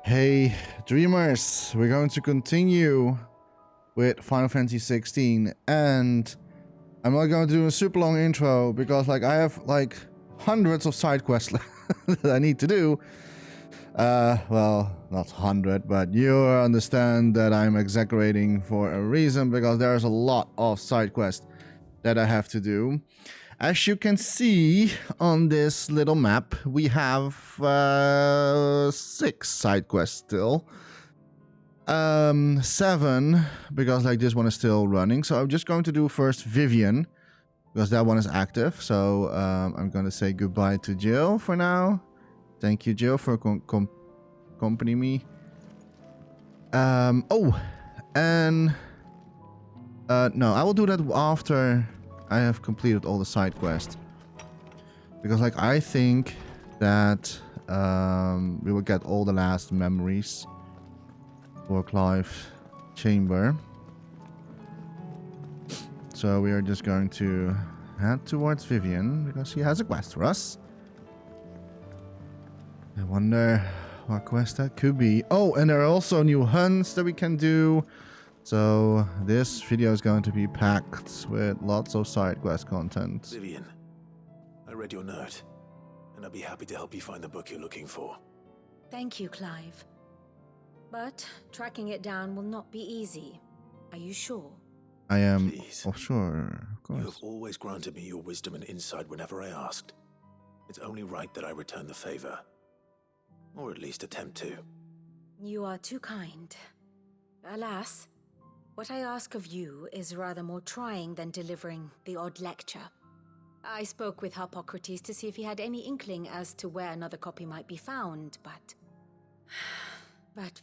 Hey, dreamers, we're going to continue with Final Fantasy XVI, and I'm not going to do a super long intro because I have hundreds of side quests that I need to do. Well, not 100, but you understand that I'm exaggerating for a reason because there's a lot of side quests that I have to do. As you can see on this little map, we have 6 side quests still. 7, because this one is still running. So I'm just going to do first Vivian, because that one is active. So I'm going to say goodbye to Jill for now. Thank you, Jill, for accompanying me. No, I will do that after I have completed all the side quests, because I think that we will get all the last memories for Clive Chamber. So we are just going to head towards Vivian because she has a quest for us. I wonder what quest that could be. Oh, and there are also new hunts that we can do. So this video is going to be packed with lots of side quest content. Vivian, I read your note, and I'd be happy to help you find the book you're looking for. Thank you, Clive. But tracking it down will not be easy. Are you sure? I am. Please. Oh, sure, of course. You have always granted me your wisdom and insight whenever I asked. It's only right that I return the favor. Or at least attempt to. You are too kind. Alas, what I ask of you is rather more trying than delivering the odd lecture. I spoke with Hippocrates to see if he had any inkling as to where another copy might be found, but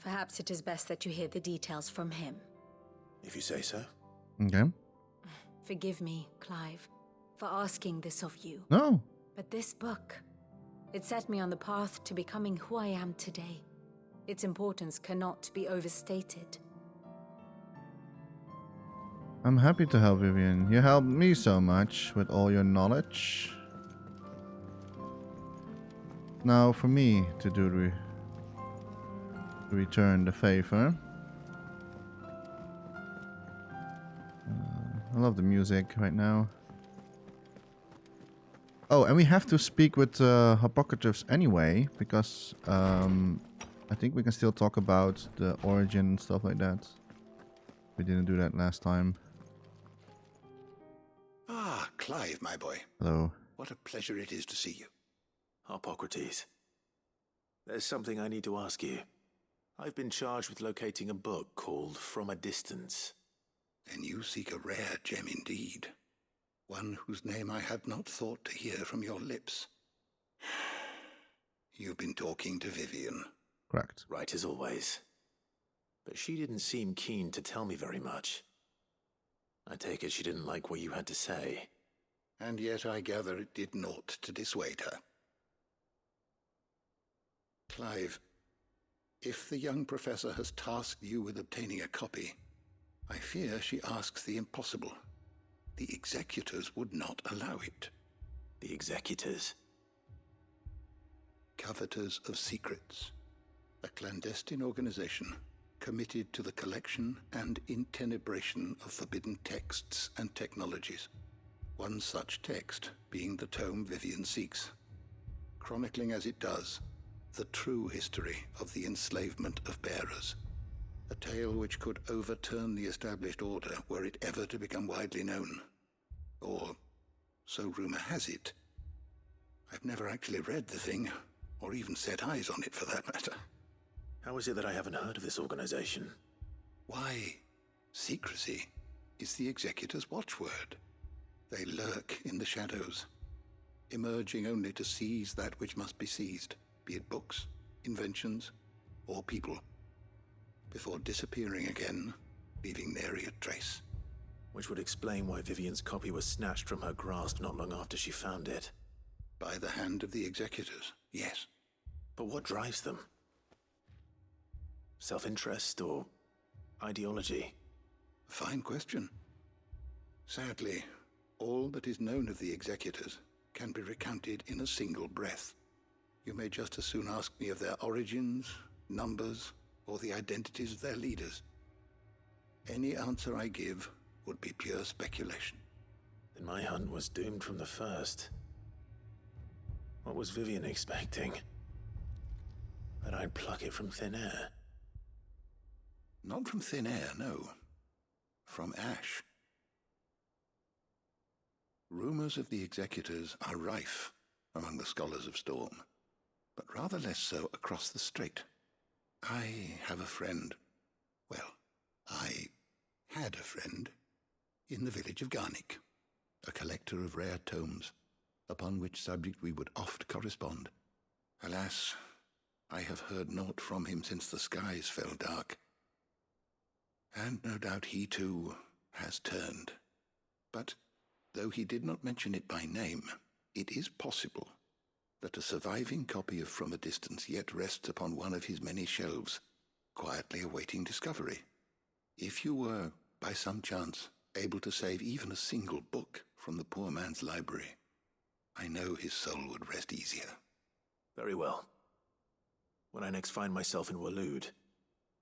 perhaps it is best that you hear the details from him. If you say so. Okay. Forgive me, Clive, for asking this of you. No. But this book, it set me on the path to becoming who I am today. Its importance cannot be overstated. I'm happy to help, Vivian. You helped me so much with all your knowledge. Now for me to do return the favor. I love the music right now. Oh, and we have to speak with Hippocrates anyway, because I think we can still talk about the origin and stuff like that. We didn't do that last time. Ah, Clive, my boy. Hello. What a pleasure it is to see you. Hippocrates. There's something I need to ask you. I've been charged with locating a book called From a Distance. Then you seek a rare gem indeed. One whose name I had not thought to hear from your lips. You've been talking to Vivian. Correct. Right as always. But she didn't seem keen to tell me very much. I take it she didn't like what you had to say. And yet I gather it did naught to dissuade her. Clive, if the young professor has tasked you with obtaining a copy, I fear she asks the impossible. The executors would not allow it. The executors? Coveters of Secrets, a clandestine organization committed to the collection and intenebration of forbidden texts and technologies. One such text being the tome Vivian seeks, chronicling as it does the true history of the enslavement of bearers. A tale which could overturn the established order were it ever to become widely known. Or, so rumor has it. I've never actually read the thing, or even set eyes on it for that matter. How is it that I haven't heard of this organization? Why, secrecy is the executor's watchword. They lurk in the shadows, emerging only to seize that which must be seized, be it books, inventions, or people, before disappearing again, leaving nary a trace. Which would explain why Vivian's copy was snatched from her grasp not long after she found it. By the hand of the executors, yes. But what drives them? Self-interest or ideology? A fine question. Sadly, all that is known of the executors can be recounted in a single breath. You may just as soon ask me of their origins, numbers, or the identities of their leaders. Any answer I give would be pure speculation. Then my hunt was doomed from the first. What was Vivian expecting? That I'd pluck it from thin air? Not from thin air, no. From ash. Rumors of the executors are rife among the scholars of Storm, but rather less so across the strait. I have a friend. Well, I had a friend in the village of Garnick, a collector of rare tomes, upon which subject we would oft correspond. Alas, I have heard naught from him since the skies fell dark. And no doubt he too has turned. But though he did not mention it by name, it is possible that a surviving copy of From a Distance yet rests upon one of his many shelves, quietly awaiting discovery. If you were, by some chance, able to save even a single book from the poor man's library, I know his soul would rest easier. Very well. When I next find myself in Waloed,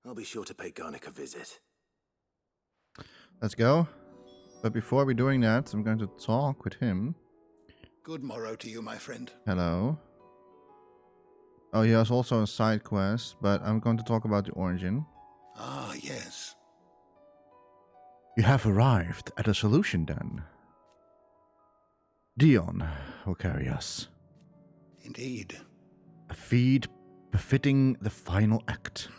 I'll be sure to pay Garnick a visit. Let's go. But before we're doing that, I'm going to talk with him. Good morrow to you, my friend. Hello. Oh, he has also a side quest, but I'm going to talk about the origin. Ah, yes. You have arrived at a solution then. Dion will carry us. Indeed. A feat befitting the final act.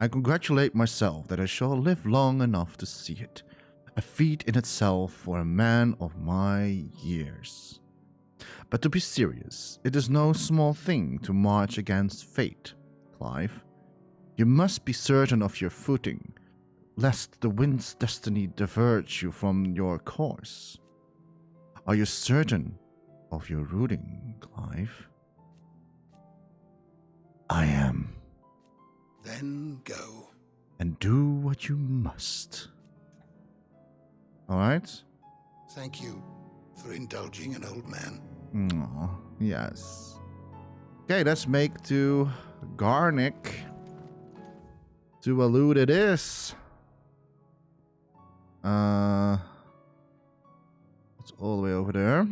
I congratulate myself that I shall live long enough to see it. A feat in itself for a man of my years. But to be serious, it is no small thing to march against fate, Clive. You must be certain of your footing, lest the wind's destiny diverge you from your course. Are you certain of your routing, Clive? I am. Then go. And do what you must. Alright? Thank you for indulging an old man. Aw, yes. Okay, let's make to Garnick. To Waloed it is. It's all the way over there.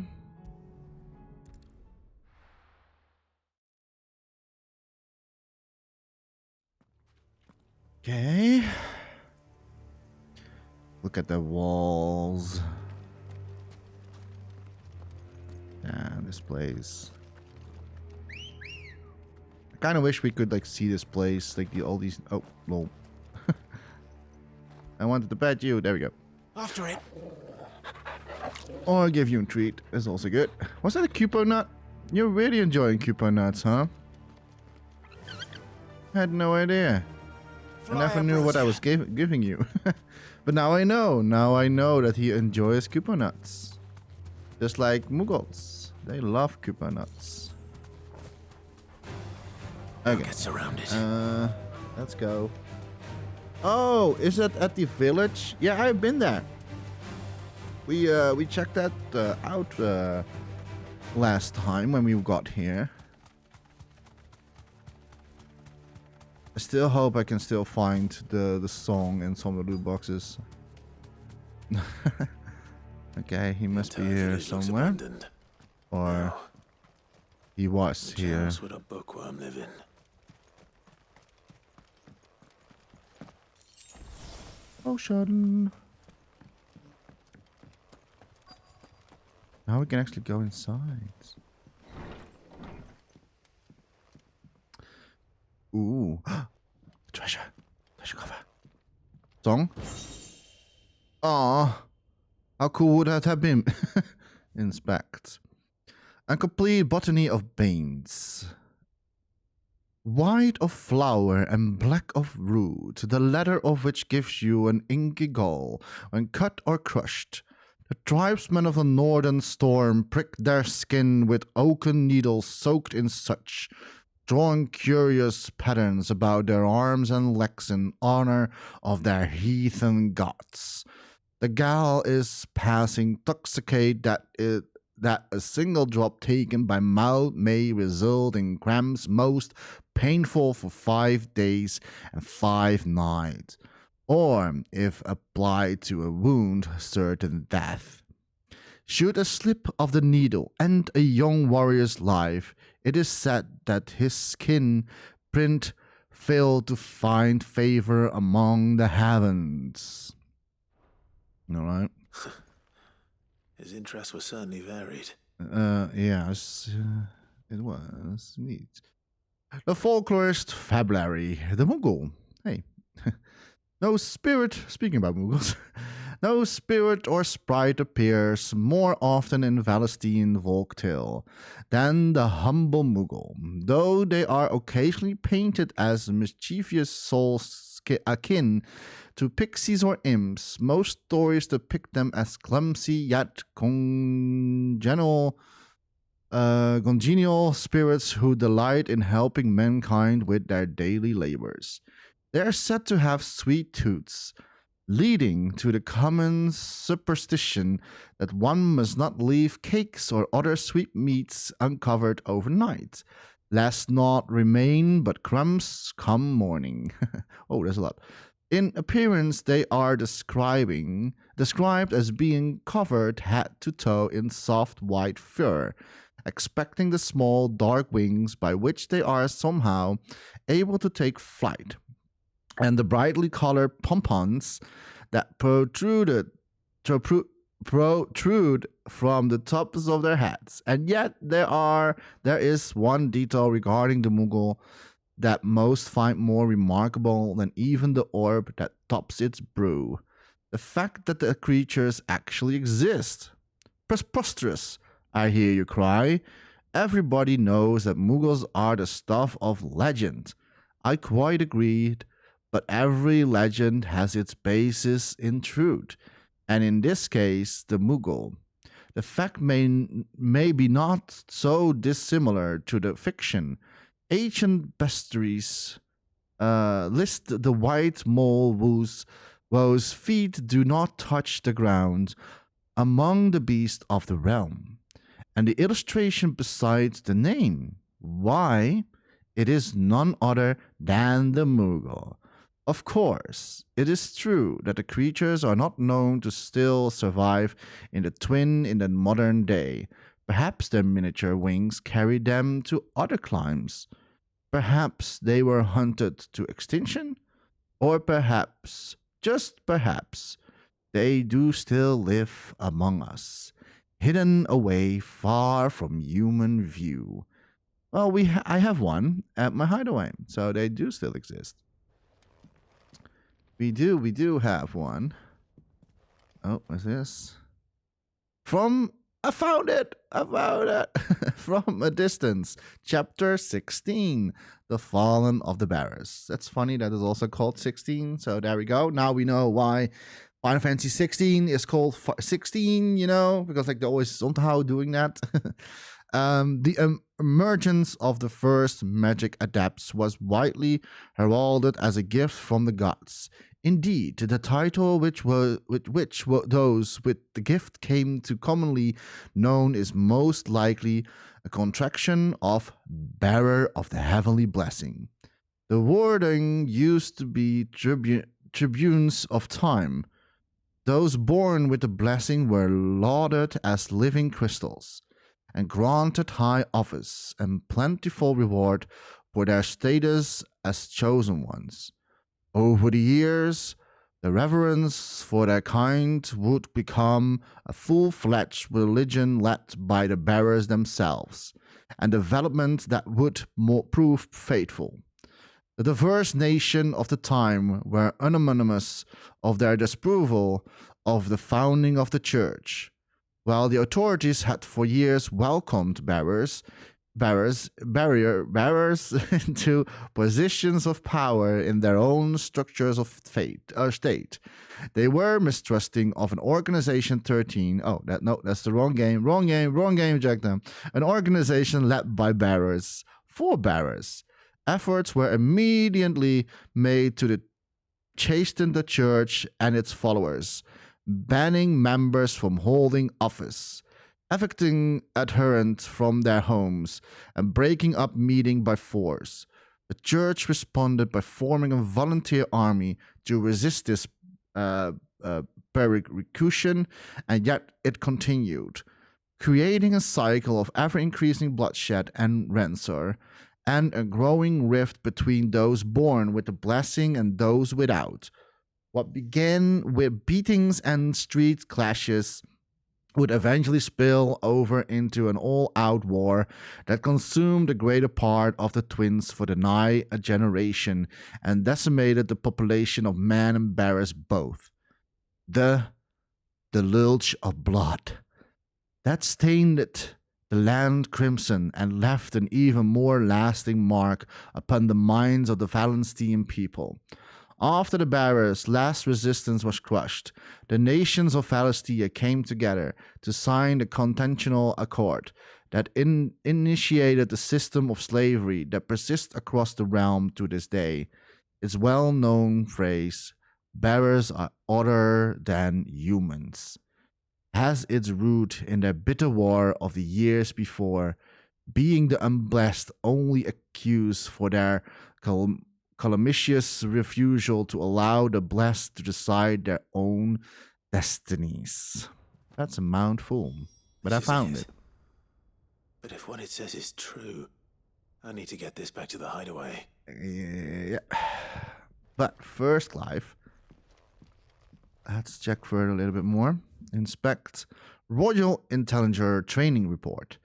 Okay. Look at the walls. Yeah, this place. I kind of wish we could like see this place, like all these. Oh, lol. I wanted to pet you. There we go. After it. Or give you a treat. That's also good. Was that a coupon nut? You're really enjoying coupon nuts, huh? Had no idea. I never knew what I was giving you. But now I know. Now I know that he enjoys coupon nuts. Just like Muggles. They love coupon nuts. Okay. Get surrounded. Let's go. Oh, is it at the village? Yeah, I've been there. We checked that out last time when we got here. I still hope I can still find the song in some of the loot boxes. Okay, he must be here somewhere. Or he was here. Which would a bookworm live in? Ocean. Now we can actually go inside. Ooh. Treasure. Treasure cover. Song. Aw. How cool would that have been? Inspect. A complete botany of banes. White of flower and black of root, the latter of which gives you an inky gall when cut or crushed. The tribesmen of the northern storm prick their skin with oaken needles soaked in such, drawing curious patterns about their arms and legs in honor of their heathen gods. The gal is passing intoxicated that a single drop taken by mouth may result in cramps most painful for 5 days and 5 nights, or, if applied to a wound, certain death. Should a slip of the needle end a young warrior's life, it is said that his skin print failed to find favor among the heavens. All right. His interests were certainly varied. Yes, it was neat. The folklorist February, the Mughal. Hey, no spirit, speaking about Mughals, no spirit or sprite appears more often in Palestine folktale than the humble Mughal, though they are occasionally painted as mischievous souls akin to pixies or imps. Most stories depict them as clumsy yet congenial spirits who delight in helping mankind with their daily labors. They are said to have sweet tooths, leading to the common superstition that one must not leave cakes or other sweetmeats uncovered overnight, lest naught remain but crumbs come morning. Oh, there's a lot. In appearance, they are described as being covered head to toe in soft white fur, expecting the small dark wings by which they are somehow able to take flight, and the brightly colored pompons that protrude from the tops of their heads. And yet there is one detail regarding the Mughal that most find more remarkable than even the orb that tops its brew: the fact that the creatures actually exist. Preposterous, I hear you cry. Everybody knows that Mughals are the stuff of legend. I quite agreed, but every legend has its basis in truth, and in this case, the Mughal. The fact may be not so dissimilar to the fiction. Ancient bestiaries list the white mole whose feet do not touch the ground among the beasts of the realm. And the illustration besides the name, why, it is none other than the Mughal. Of course, it is true that the creatures are not known to still survive in the modern day. Perhaps their miniature wings carried them to other climes. Perhaps they were hunted to extinction. Or perhaps, just perhaps, they do still live among us, hidden away far from human view. Well, I have one at my hideaway, so they do still exist. We do have one. Oh, what's this? I found it! From a Distance, Chapter 16, The Fallen of the Bearers. That's funny that it's also called 16, so there we go. Now we know why Final Fantasy 16 is called 16, because they're always somehow doing that. The emergence of the first magic adepts was widely heralded as a gift from the gods. Indeed, the title which those with the gift came to commonly known is most likely a contraction of Bearer of the Heavenly Blessing. The wording used to be tribunes of time. Those born with the blessing were lauded as living crystals, and granted high office and plentiful reward for their status as chosen ones. Over the years, the reverence for their kind would become a full-fledged religion led by the bearers themselves, and development that would prove faithful. The diverse nation of the time were unanimous of their disapproval of the founding of the church, while the authorities had for years welcomed bearers into positions of power in their own structures of state. They were mistrusting of an organization 13. Oh, that's the wrong game, Jack them. An organization led by bearers, for bearers. Efforts were immediately made to chasten the church and its followers, banning members from holding office, evicting adherents from their homes, and breaking up meeting by force. The church responded by forming a volunteer army to resist this persecution, and yet it continued, creating a cycle of ever-increasing bloodshed and rancor, and a growing rift between those born with the blessing and those without. What began with beatings and street clashes would eventually spill over into an all-out war that consumed the greater part of the Twins for nigh a generation and decimated the population of man and Barris both. The deluge of blood that stained it, the land crimson, and left an even more lasting mark upon the minds of the Valentine people. After the Barriers' last resistance was crushed, the nations of Valistia came together to sign the Contentional Accord that initiated the system of slavery that persists across the realm to this day. Its well-known phrase, "Barriers are other than humans," has its root in their bitter war of the years before, being the unblessed only accused for their calumnious refusal to allow the blessed to decide their own destinies. That's a mouthful, but I found it. But if what it says is true, I need to get this back to the hideaway. Yeah. But first, Clive, let's check for a little bit more. Inspect Royal Intelligencer Training Report.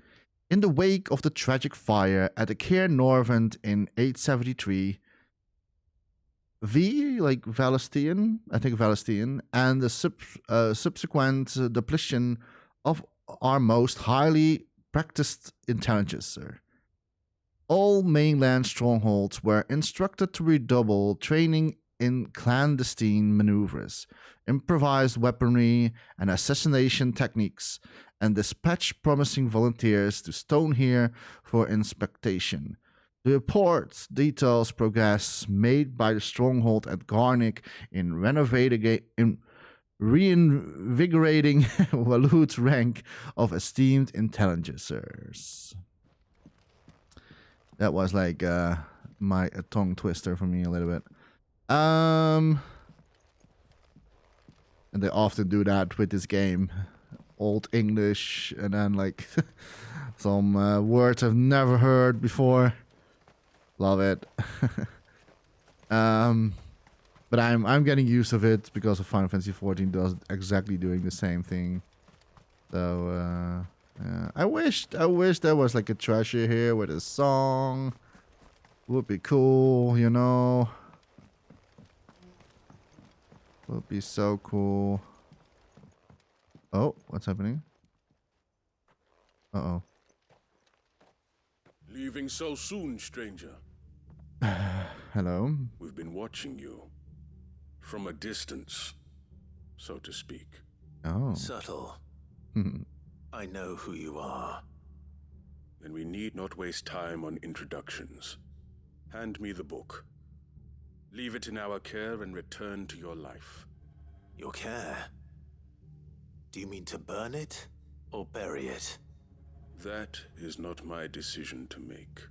In the wake of the tragic fire at the Cair Norvent in 873, Valestian, and the subsequent depletion of our most highly practiced intelligencer. All mainland strongholds were instructed to redouble training in clandestine maneuvers, improvised weaponry, and assassination techniques, and dispatch promising volunteers to Stonehere for inspection. The report details progress made by the stronghold at Garnick in reinvigorating Walood's rank of esteemed intelligencers. That was like a tongue twister for me a little bit. And they often do that with this game. Old English and then like some words I've never heard before. Love it. But I'm getting used of it because of Final Fantasy XIV does exactly doing the same thing. So yeah. I wish there was like a treasure here with a song. Would be cool, you know. Would be so cool. Oh, what's happening? Uh-oh. Leaving so soon, stranger? Hello? We've been watching you. From a distance, so to speak. Oh. Subtle. I know who you are. Then we need not waste time on introductions. Hand me the book. Leave it in our care and return to your life. Your care? Do you mean to burn it or bury it? That is not my decision to make.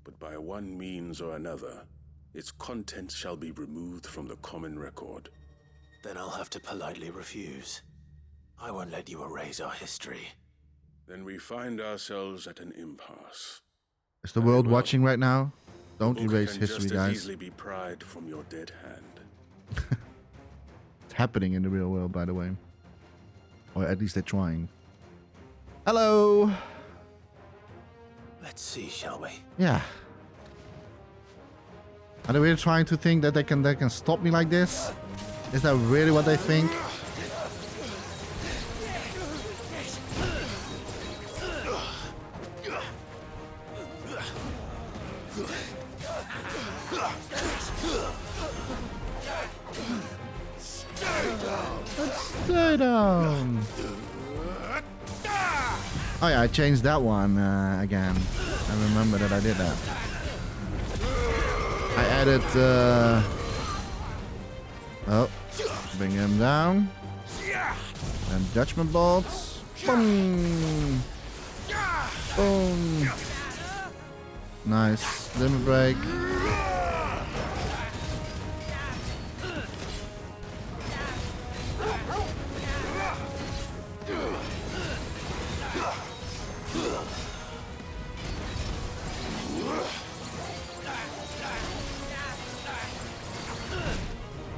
But by one means or another, its contents shall be removed from the common record. Then I'll have to politely refuse. I won't let you erase our history. Then we find ourselves at an impasse. Is the world watching right now? Don't erase can history, just guys. as easily be pried from your dead hand. It's happening in the real world, by the way. Or at least they're trying. Hello! Let's see, shall we? Yeah. Are they really trying to think that they can stop me like this? Is that really what they think? Stay down. Oh yeah, I changed that one again. I remember that I did that. I added oh, bring him down. And judgment bolts. Boom. Boom. Nice. Limit break.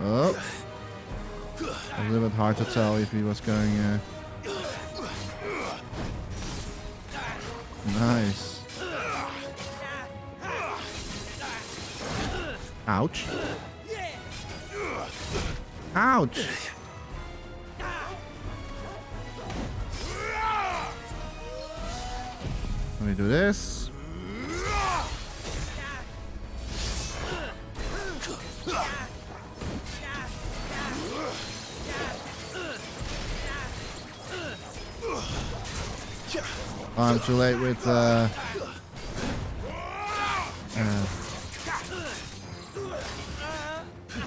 Oh. A little bit hard to tell if he was going... Nice. Ouch. Ouch. Let me do this. Oh, I'm too late with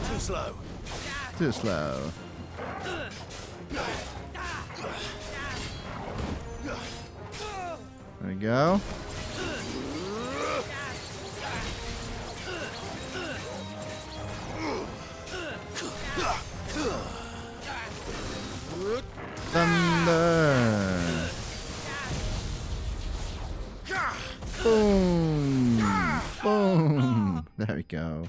Too slow. too slow. There we go. Thunder. Boom. Boom. There we go.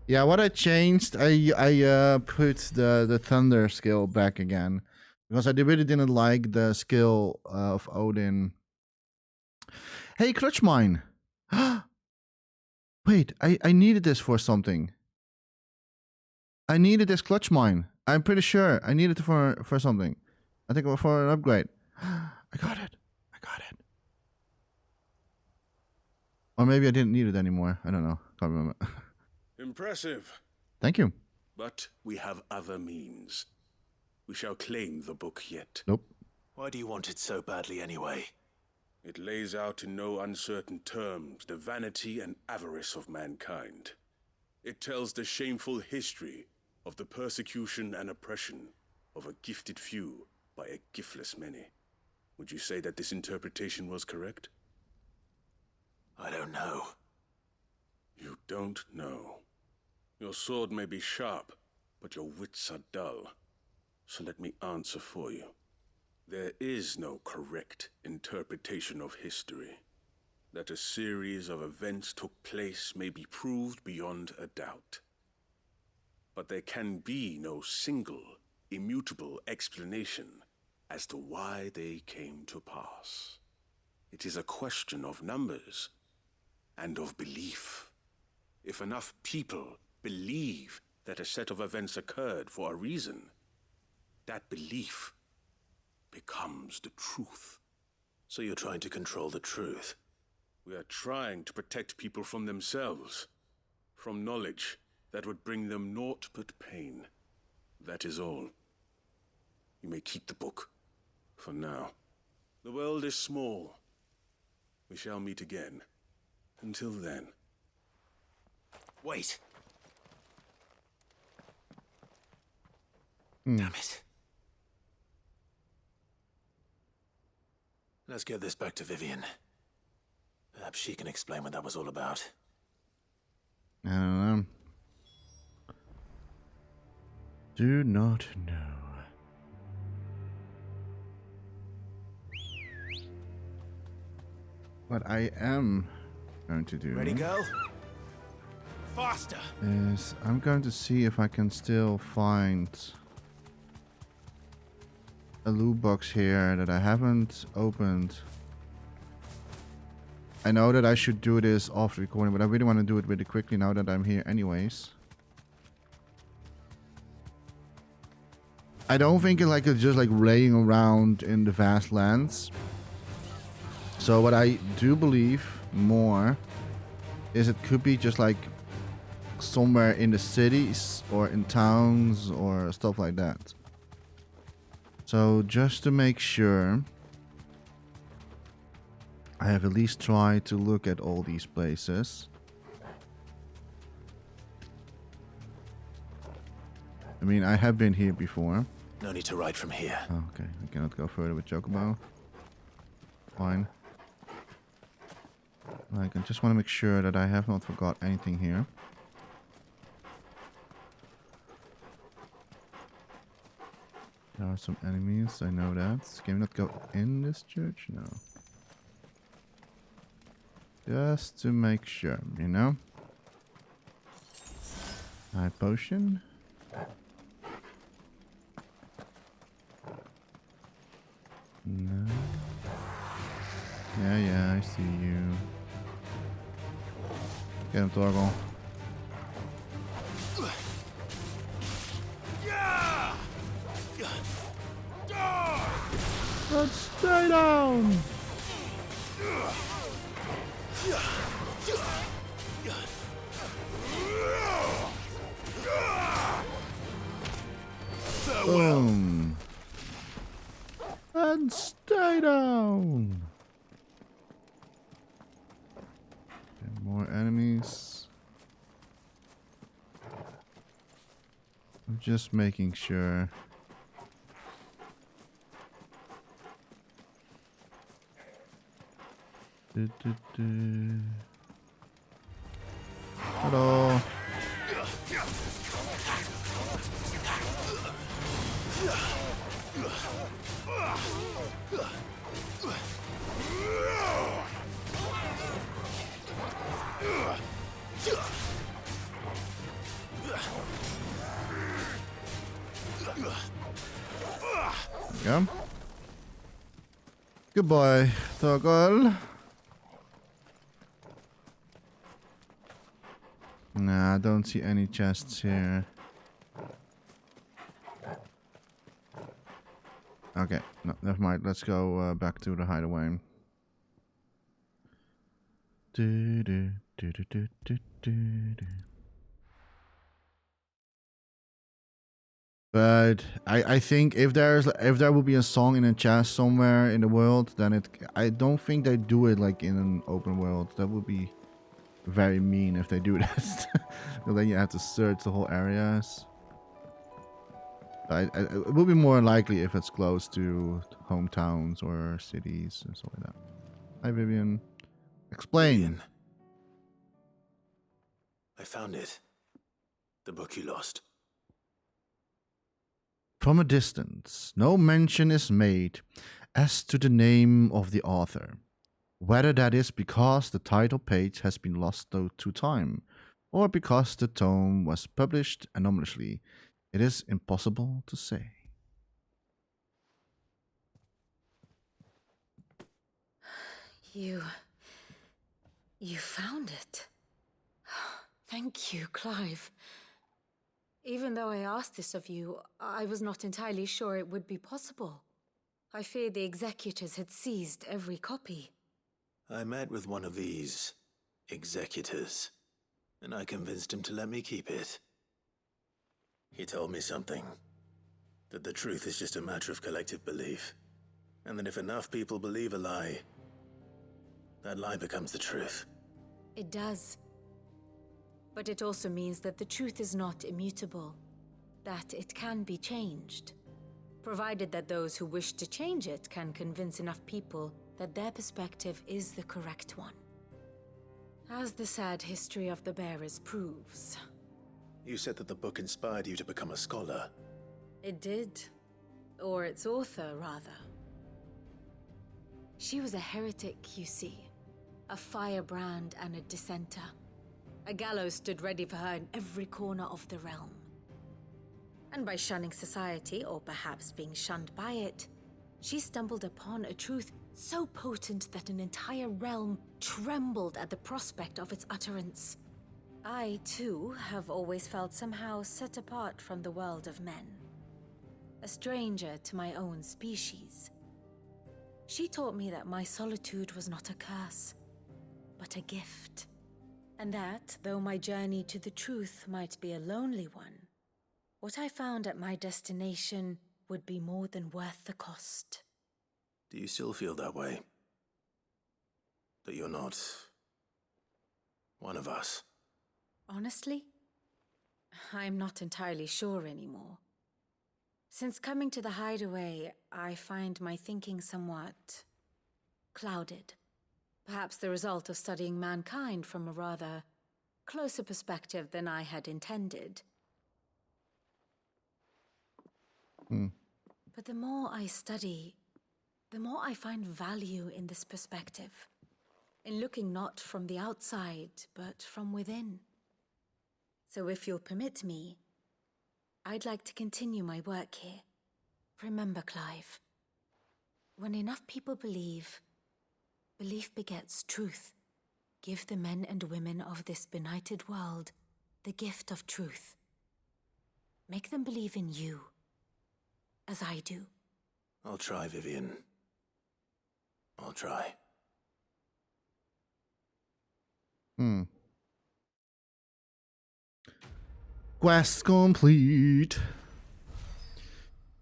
Yeah, what I changed, I put the thunder skill back again. Because I really didn't like the skill of Odin. Hey, clutch mine. Wait, I needed this for something. I needed this clutch mine. I'm pretty sure I needed it for something. I think for an upgrade. I got it. I got it. Or maybe I didn't need it anymore. I don't know. Can't remember. Impressive. Thank you. But we have other means. We shall claim the book yet. Nope. Why do you want it so badly anyway? It lays out in no uncertain terms the vanity and avarice of mankind. It tells the shameful history of the persecution and oppression of a gifted few by a giftless many. Would you say that this interpretation was correct? I don't know. You don't know. Your sword may be sharp, but your wits are dull. So let me answer for you. There is no correct interpretation of history. That a series of events took place may be proved beyond a doubt. But there can be no single, immutable explanation as to why they came to pass. It is a question of numbers and of belief. If enough people believe that a set of events occurred for a reason, that belief becomes the truth. So you're trying to control the truth? We are trying to protect people from themselves, from knowledge that would bring them naught but pain. That is all. You may keep the book, for now. The world is small. We shall meet again. Until then. Wait! Damn it. Let's get this back to Vivian. Perhaps she can explain what that was all about. I don't know. Do not know. What I am going to do Ready, go? Faster! is I'm going to see if I can still find a loot box here that I haven't opened. I know that I should do this off recording, but I really want to do it really quickly now that I'm here anyways. I don't think it's just like laying around in the vast lands. So what I do believe more is it could be just like somewhere in the cities or in towns or stuff like that. So just to make sure, I have at least tried to look at all these places. I mean, I have been here before. No need to ride from here. Oh, okay, I cannot go further with Chocobo. Fine. Like, I just want to make sure that I have not forgot anything here. There are some enemies, I know that. Can we not go in this church? No. Just to make sure, you know? High potion. No. Yeah, I see you. Get him, Torgal. Let's stay down! Boom! And stay down! Okay, more enemies. I'm just making sure. Hello. Yeah. Goodbye, Torgal. Nah, I don't see any chests here. Okay, no, never mind. Let's go back to the hideaway. But I think if there would be a song in a chest somewhere in the world, then I don't think they do it like in an open world. That would be very mean if they do that. Well, then you have to search the whole areas. It will be more likely if it's close to hometowns or cities and stuff like that. Hi, Vivian. Explain. Vivian. I found it. The book you lost. From a distance, no mention is made as to the name of the author. Whether that is because the title page has been lost to time, or because the tome was published anonymously, it is impossible to say. You found it. Thank you, Clive. Even though I asked this of you, I was not entirely sure it would be possible. I feared the executors had seized every copy. I met with one of these executors, and I convinced him to let me keep it. He told me something. That the truth is just a matter of collective belief. And that if enough people believe a lie, that lie becomes the truth. It does. But it also means that the truth is not immutable. That it can be changed. Provided that those who wish to change it can convince enough people that their perspective is the correct one. As the sad history of the bearers proves. You said that the book inspired you to become a scholar. It did. Or its author, rather. She was a heretic, you see. A firebrand and a dissenter. A gallows stood ready for her in every corner of the realm. And by shunning society, or perhaps being shunned by it, she stumbled upon a truth so potent that an entire realm trembled at the prospect of its utterance. I, too, have always felt somehow set apart from the world of men. A stranger to my own species. She taught me that my solitude was not a curse, but a gift. And that, though my journey to the truth might be a lonely one, what I found at my destination would be more than worth the cost. Do you still feel that way? That you're not one of us? Honestly, I'm not entirely sure anymore. Since coming to the hideaway, I find my thinking somewhat clouded. Perhaps the result of studying mankind from a rather closer perspective than I had intended. But the more I study, the more I find value in this perspective. In looking not from the outside, but from within. So if you'll permit me, I'd like to continue my work here. Remember, Clive, when enough people believe, belief begets truth. Give the men and women of this benighted world the gift of truth. Make them believe in you, as I do. I'll try, Vivian. I'll try. Quest complete.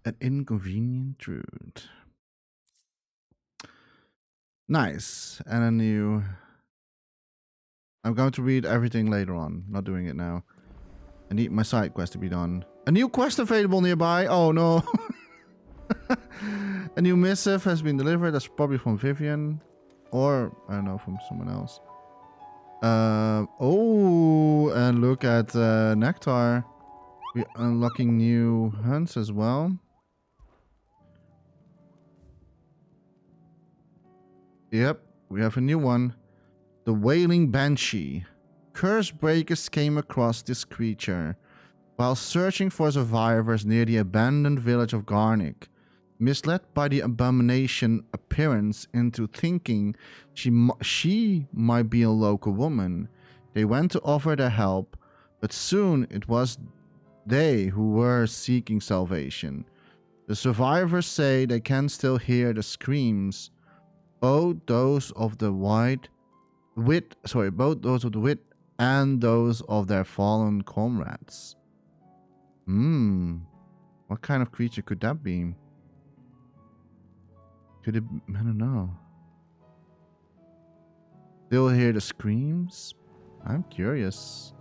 An inconvenient truth. Nice. And a new... I'm going to read everything later on. Not doing it now. I need my side quest to be done. A new quest available nearby. Oh no. A new missive has been delivered. That's probably from Vivian. Or, I don't know, from someone else. Oh, and look at Nectar. We're unlocking new hunts as well. Yep, we have a new one. The Wailing Banshee. Curse breakers came across this creature while searching for survivors near the abandoned village of Garnick. Misled by the abomination appearance into thinking she might be a local woman, they went to offer their help, but soon it was they who were seeking salvation. The survivors say they can still hear the screams, both those of the wit and those of their fallen comrades. What kind of creature could that be? Could it... I don't know. Still hear the screams? I'm curious.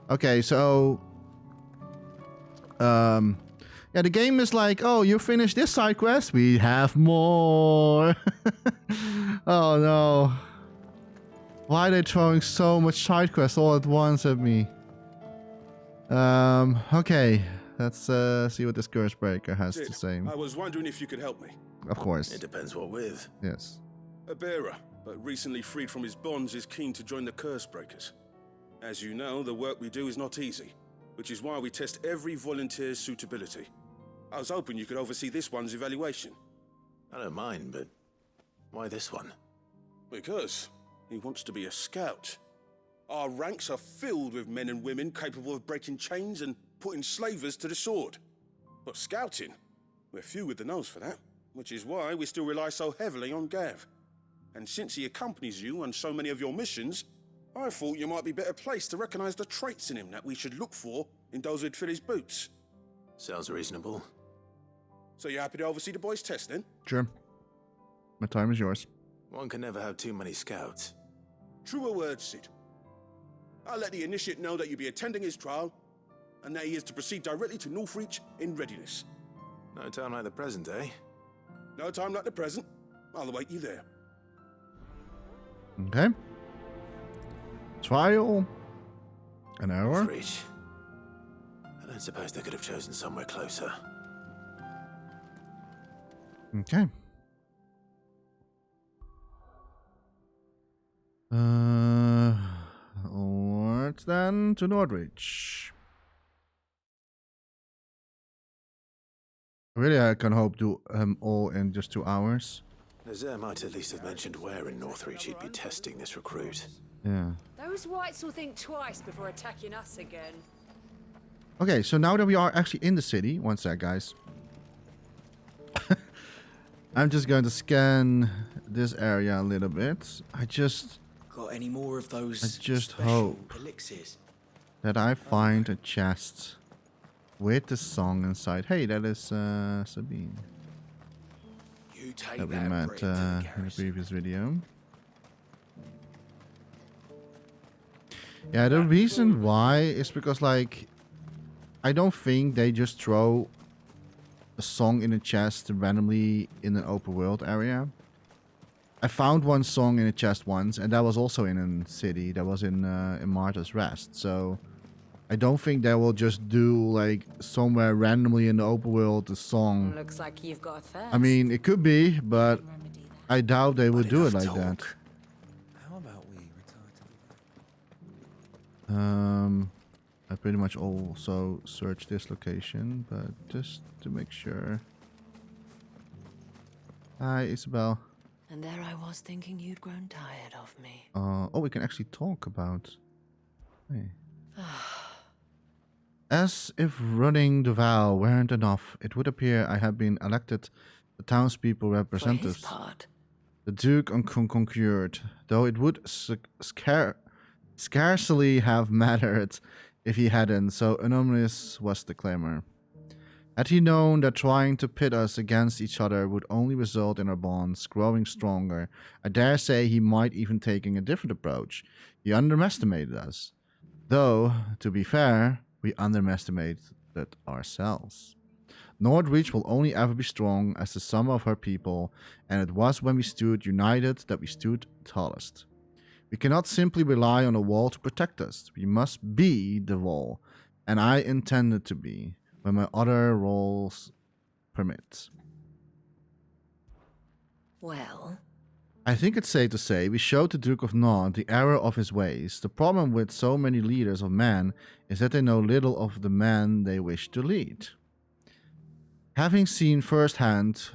Okay, so... yeah, the game is like, oh, you finished this side quest? We have more! Oh no. Why are they throwing so much side quests all at once at me? Okay. Let's see what this curse breaker has to say. I was wondering if you could help me. Of course. It depends what with. Yes. A bearer, but recently freed from his bonds, is keen to join the curse breakers. As you know, the work we do is not easy, which is why we test every volunteer's suitability. I was hoping you could oversee this one's evaluation. I don't mind, but why this one? Because he wants to be a scout. Our ranks are filled with men and women capable of breaking chains and putting slavers to the sword. But scouting, we're few with the nose for that, which is why we still rely so heavily on Gav. And since he accompanies you on so many of your missions, I thought you might be better placed to recognize the traits in him that we should look for in those who'd fill his boots. Sounds reasonable. So you're happy to oversee the boys' test, then? Sure. My time is yours. One can never have too many scouts. Truer words, Sid. I'll let the initiate know that you'll be attending his trial, and that he is to proceed directly to Northreach in readiness. No time like the present, eh? No time like the present. I'll await you there. Okay. Trial. An hour. Northreach. I don't suppose they could have chosen somewhere closer. Okay. Onwards then to Northreach. Really, I can hope to all in just 2 hours. Nazaire might at least have mentioned where in Northreach he'd be testing this recruit. Yeah. Those whites will think twice before attacking us again. Okay, so now that we are actually in the city, one sec, guys. I'm just going to scan this area a little bit. Got any more of those? I just special hope elixirs that I find a chest with the song inside. Hey, that is Sabine You take that we that met bread to the in the garrison. previous video. Yeah, the reason why is because, like, I don't think they just throw a song in a chest randomly in an open world area. I found one song in a chest once, and that was also in a city. That was in Martha's Rest. So I don't think they will just do like somewhere randomly in the open world a song. Looks like you've got a thirst. I mean, it could be, but Remedy that. I doubt they would But do it enough like that. talk. How about we retire to the I pretty much also searched this location, but just to make sure. Hi, Isabel. And there I was thinking you'd grown tired of me. Oh, we can actually talk about. Hey. As if running the vow weren't enough, it would appear I have been elected the townspeople For his representatives. part, The Duke concurred, though it would scarcely have mattered if he hadn't, so anonymous was the clamor. Had he known that trying to pit us against each other would only result in our bonds growing stronger, I dare say he might even taking a different approach. He underestimated us. Though, to be fair, we underestimated ourselves. Nordreach will only ever be strong as the sum of her people, and it was when we stood united that we stood tallest. We cannot simply rely on a wall to protect us. We must be the wall, and I intended to be, when my other roles permit. well, I think it's safe to say we showed the Duke of Nod the error of his ways. The problem with so many leaders of men is that they know little of the man they wish to lead. Having seen firsthand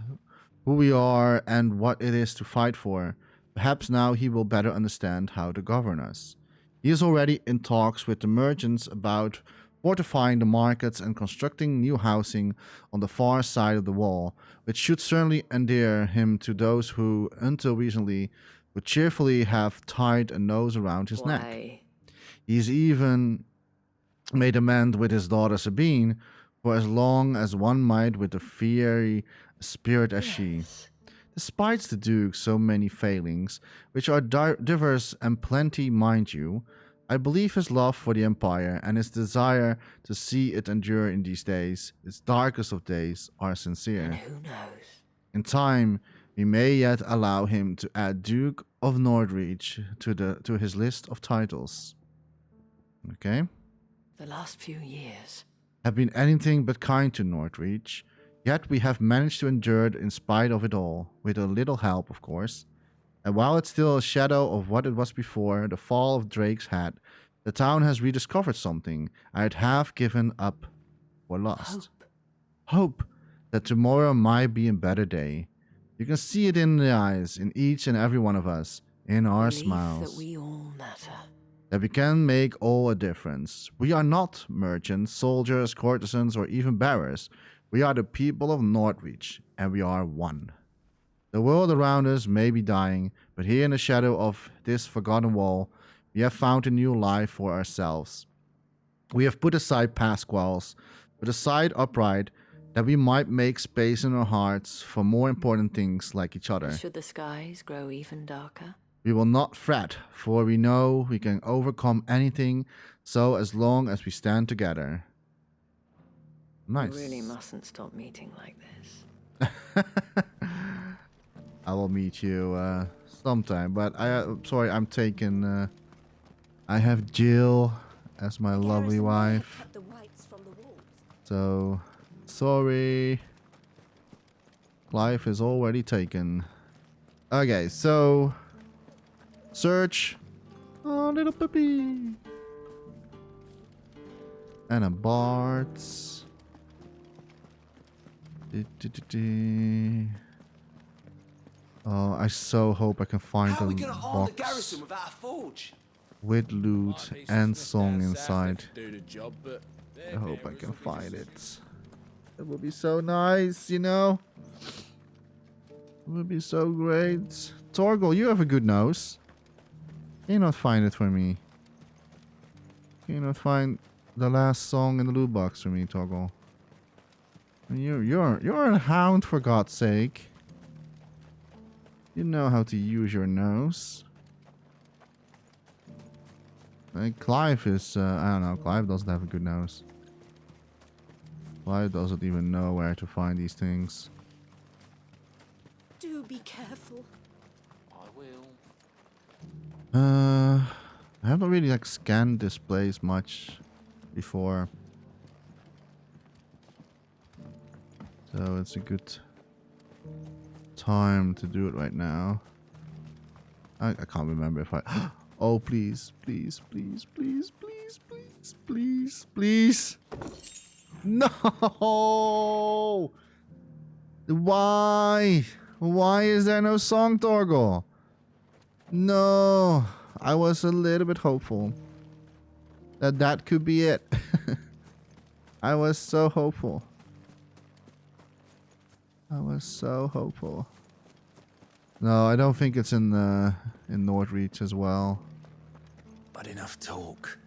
who we are and what it is to fight for, perhaps now he will better understand how to govern us. He is already in talks with the merchants about fortifying the markets and constructing new housing on the far side of the wall, which should certainly endear him to those who, until recently, would cheerfully have tied a noose around his neck. why? He's even made amends with his daughter Sabine for as long as one might with a fiery spirit as she. Despite the Duke's so many failings, which are diverse and plenty, mind you, I believe his love for the Empire and his desire to see it endure in these days, its darkest of days, are And sincere. who knows? In time, we may yet allow him to add Duke of Nordreach to his list of titles. Okay? The last few years. Have been anything but kind to Nordreach, yet we have managed to endure it in spite of it all, with a little help, of course. And while it's still a shadow of what it was before the fall of Drake's Head, the town has rediscovered something I had half given up or lost. Hope that tomorrow might be a better day. You can see it in the eyes, in each and every one of us, in our Belief smiles. that we all matter. That we can make all a difference. We are not merchants, soldiers, courtesans, or even bearers. We are the people of Nordreach, and we are one. The world around us may be dying, but here in the shadow of this forgotten wall, we have found a new life for ourselves. We have put aside past quarrels, put aside our pride, that we might make space in our hearts for more important things like each other. Should the skies grow even darker? We will not fret, for we know we can overcome anything, so as long as we stand together. Nice. We really mustn't stop meeting like this. I will meet you sometime, but sorry, I'm taking. I have Jill as my lovely wife, The whites from the walls. so sorry. Clive is already taken. Okay, so search. Oh, little puppy. And a Bart's. Oh, I so hope I can find How are we a gonna arm the box garrison without a forge? with loot and song inside. Do the job, but I hope I can find it. It would be so nice, you know? It would be so great. Torgal, you have a good nose. Can you not find it for me? Can you not find the last song in the loot box for me, Torgal? You're a hound, for God's sake. You know how to use your nose. Like Clive is, I don't know, Clive doesn't have a good nose. Clive doesn't even know where to find these things. Do be careful. will. I haven't really like scanned this place much before, so it's a good time to do it right now. I can't remember if I. Oh please, please, please, please, please, please, please, please. No! Why? Why is there no song Torgal? No, I was a little bit hopeful that that could be it. I was so hopeful. I was so hopeful. No, I don't think it's in Nordreach as well. But enough talk.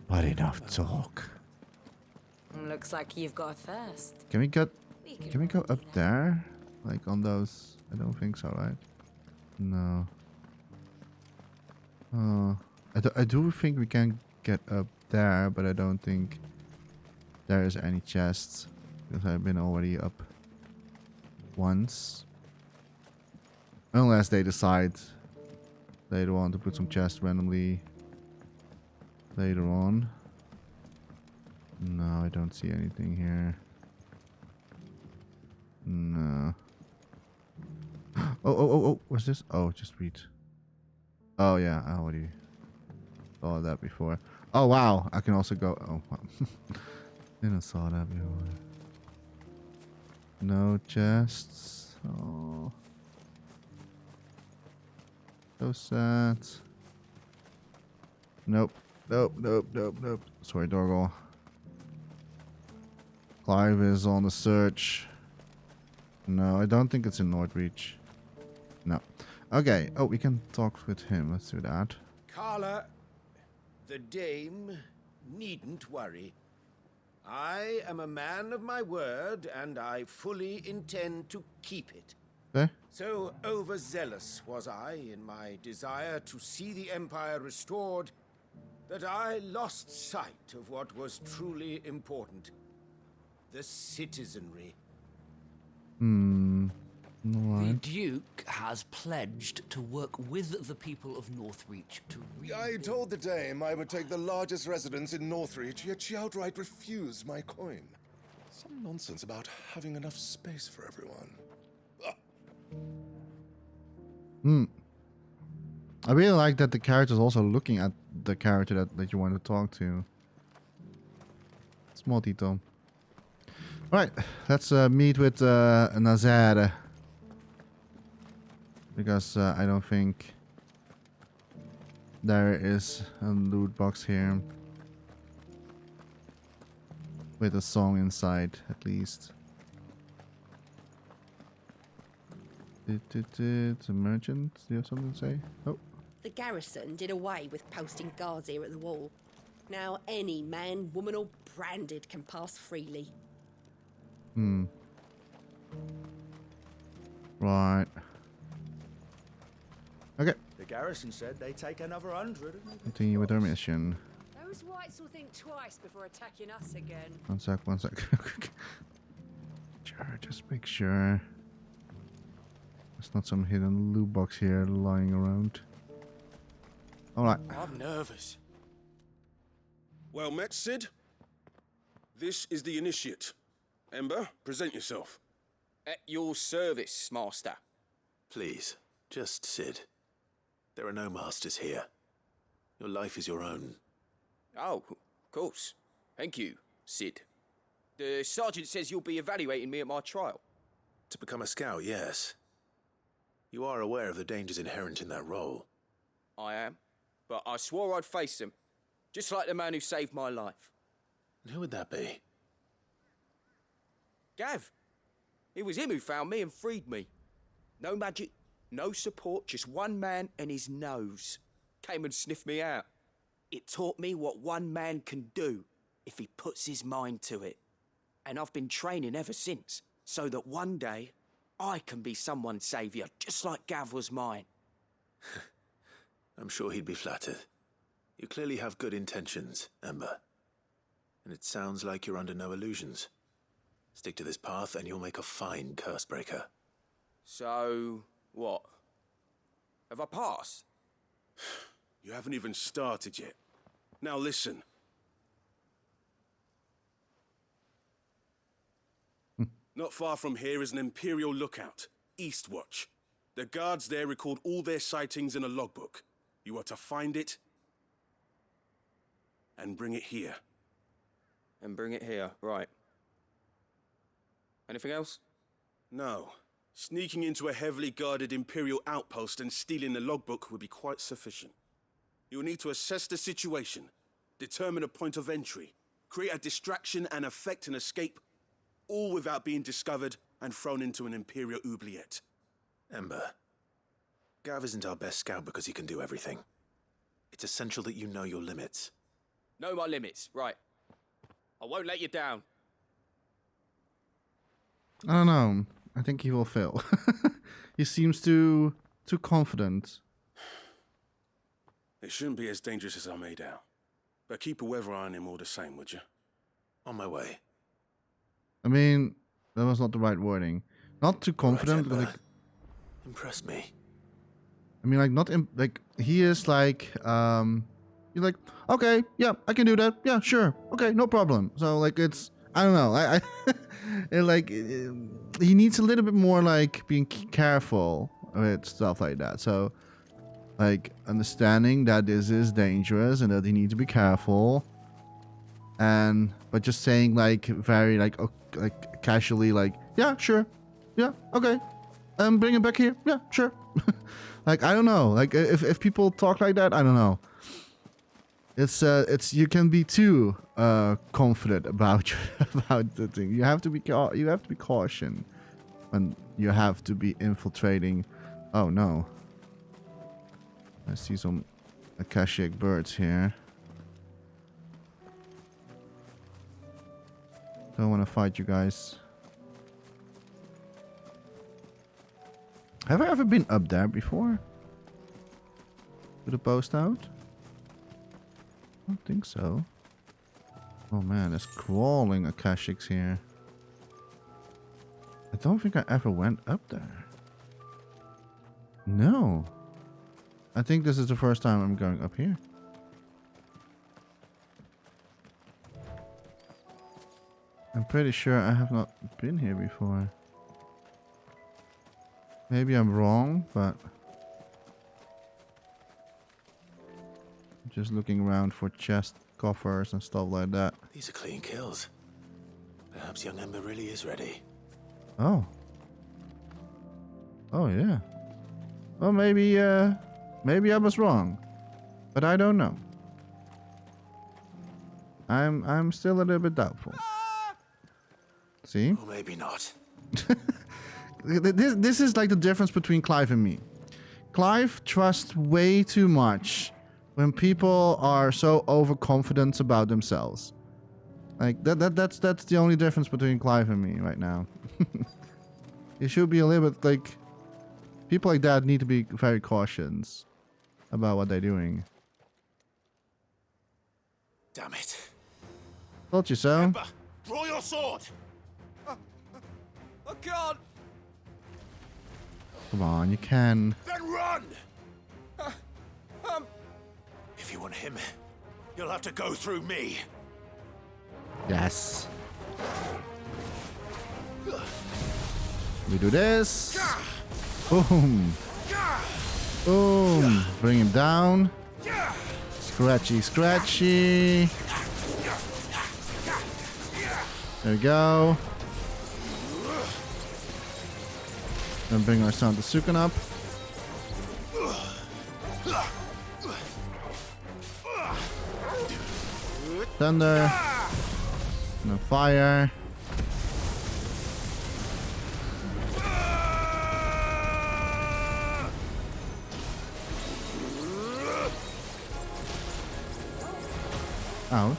But enough talk. Looks like you've got a thirst. Can we go Remedy up that. there? Like on those? I don't think so, right? No. Oh, I do think we can get up there, but I don't think there is any chests because I've been already up once. Unless they decide they want to put some chests randomly later on. No, I don't see anything here. No. Oh, what's this? Oh, just read. Oh yeah, I already saw that before. Oh wow, I can also go. Oh, wow. Didn't saw that before. No chests. Oh, so sad. Nope. Nope. Sorry, Dorgal. Clive is on the search. No, I don't think it's in Nordreach. No. Okay. Oh, we can talk with him. Let's do that. Carla, the dame needn't worry. I am a man of my word, and I fully intend to keep it. Okay. So overzealous was I in my desire to see the Empire restored that I lost sight of what was truly important. The citizenry. The Alright. Duke has pledged to work with the people of Northreach to I told the dame I would take the largest residence in Northreach, yet she outright refused my coin. Some nonsense about having enough space for everyone. I really like that the character is also looking at the character that you want to talk to. Small detail. Alright, let's meet with Nazar. Because I don't think there is a loot box here. With a song inside, at least. It's a merchant. Do you have something to say? Oh. The garrison did away with posting guards here at the wall. Now any man, woman or branded can pass freely. Right. Okay. The garrison said they take another 100. Continue with our mission. Those whites will think twice before attacking us again. One sec. Sure, just make sure. There's not some hidden loot box here lying around. Alright. I'm nervous. Well met, Sid. This is the initiate. Ember, present yourself. At your service, Master. Please, just Sid. There are no masters here. Your life is your own. Oh, of course. Thank you, Sid. The sergeant says you'll be evaluating me at my trial. To become a scout, yes. You are aware of the dangers inherent in that role. I am. But I swore I'd face them. Just like the man who saved my life. And who would that be? Gav. It was him who found me and freed me. No magic, no support, just one man and his nose. Came and sniffed me out. It taught me what one man can do if he puts his mind to it. And I've been training ever since, so that one day I can be someone's saviour, just like Gav was mine. I'm sure he'd be flattered. You clearly have good intentions, Ember. And it sounds like you're under no illusions. Stick to this path and you'll make a fine curse breaker. So, what? Have I passed? You haven't even started yet. Now listen. Not far from here is an Imperial lookout, Eastwatch. The guards there record all their sightings in a logbook. You are to find it and bring it here. And bring it here, right. Anything else? No. Sneaking into a heavily guarded Imperial outpost and stealing the logbook would be quite sufficient. You'll need to assess the situation, determine a point of entry, create a distraction and effect an escape, all without being discovered and thrown into an Imperial oubliette. Ember, Gav isn't our best scout because he can do everything. It's essential that you know your limits. Know my limits, right. I won't let you down. I don't know. I think he will fail. He seems too confident. It shouldn't be as dangerous as I made out. But keep a weather eye on him all the same, would you? On my way. I mean, that was not the right wording. Not too confident, right, but like... Impress me. I mean, like, not... like, he is like... He's like, okay, yeah, I can do that. Yeah, sure. Okay, no problem. So, like, it's... I don't know. I he needs a little bit more, like, being careful with stuff like that. So, like, understanding that this is dangerous and that he needs to be careful. But just saying, like, very, like casually, like, yeah, sure. Yeah, okay. Bring it back here. Yeah, sure. Like, I don't know. Like, if people talk like that, I don't know. It's you can be too confident about the thing. You have to be cautious when you have to be infiltrating. Oh no! I see some Akashic birds here. Don't want to fight you guys. Have I ever been up there before? To the post out? I don't think so. Oh man, there's crawling Akashics here. I don't think I ever went up there. No. I think this is the first time I'm going up here. I'm pretty sure I have not been here before. Maybe I'm wrong, but... just looking around for chest coffers and stuff like that. These are clean kills. Perhaps young Ember really is ready. Oh. Oh yeah. Well, maybe I was wrong, but I don't know. I'm still a little bit doubtful. See? Or maybe not. This is like the difference between Clive and me. Clive trusts way too much when people are so overconfident about themselves. Like that's the only difference between Clive and me right now. You should be a little bit like... people like that need to be very cautious about what they're doing. Damn it. Told you so. Ember, draw your sword! I can't! Come on, you can. Then run! If you want him, you'll have to go through me. Yes. We do this. Boom. Boom. Bring him down. Scratchy, scratchy. There we go. Then bring our Santa Sukan up. Thunder. And then fire. Out.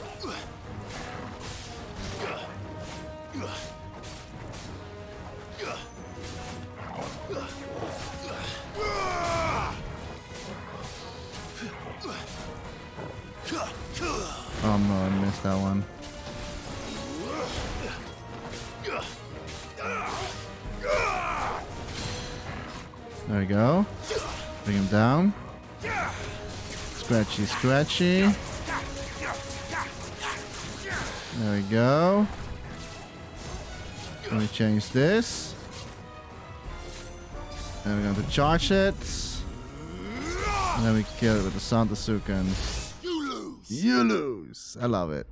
Oh no, I missed that one. There we go. Bring him down. Scratchy, scratchy. There we go. Let me change this. And we're going to charge it. And then we kill it with the Santasuken. You lose! You lose! I love it.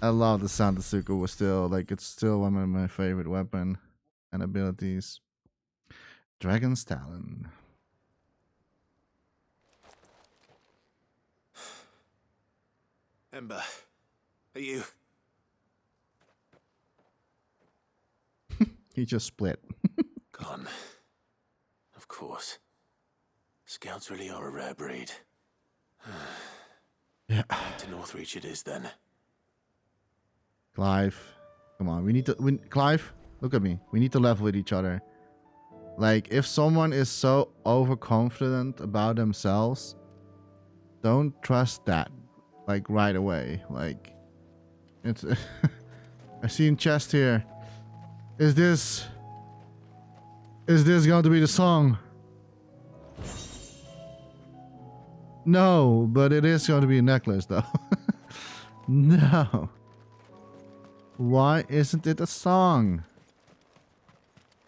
I love the Santasuken. Was still like, it's still one of my favorite weapon and abilities. Dragon's Talon. Ember, are you? He just split. Gone. Of course. Scouts really are a rare breed. Yeah. To Northreach it is then. Clive, come on. We need to. Clive, look at me. We need to level with each other. Like, if someone is so overconfident about themselves, don't trust that. Like, right away. Like, it's. I see in chest here. Is this going to be the song? No, but it is going to be a necklace, though. No. Why isn't it a song?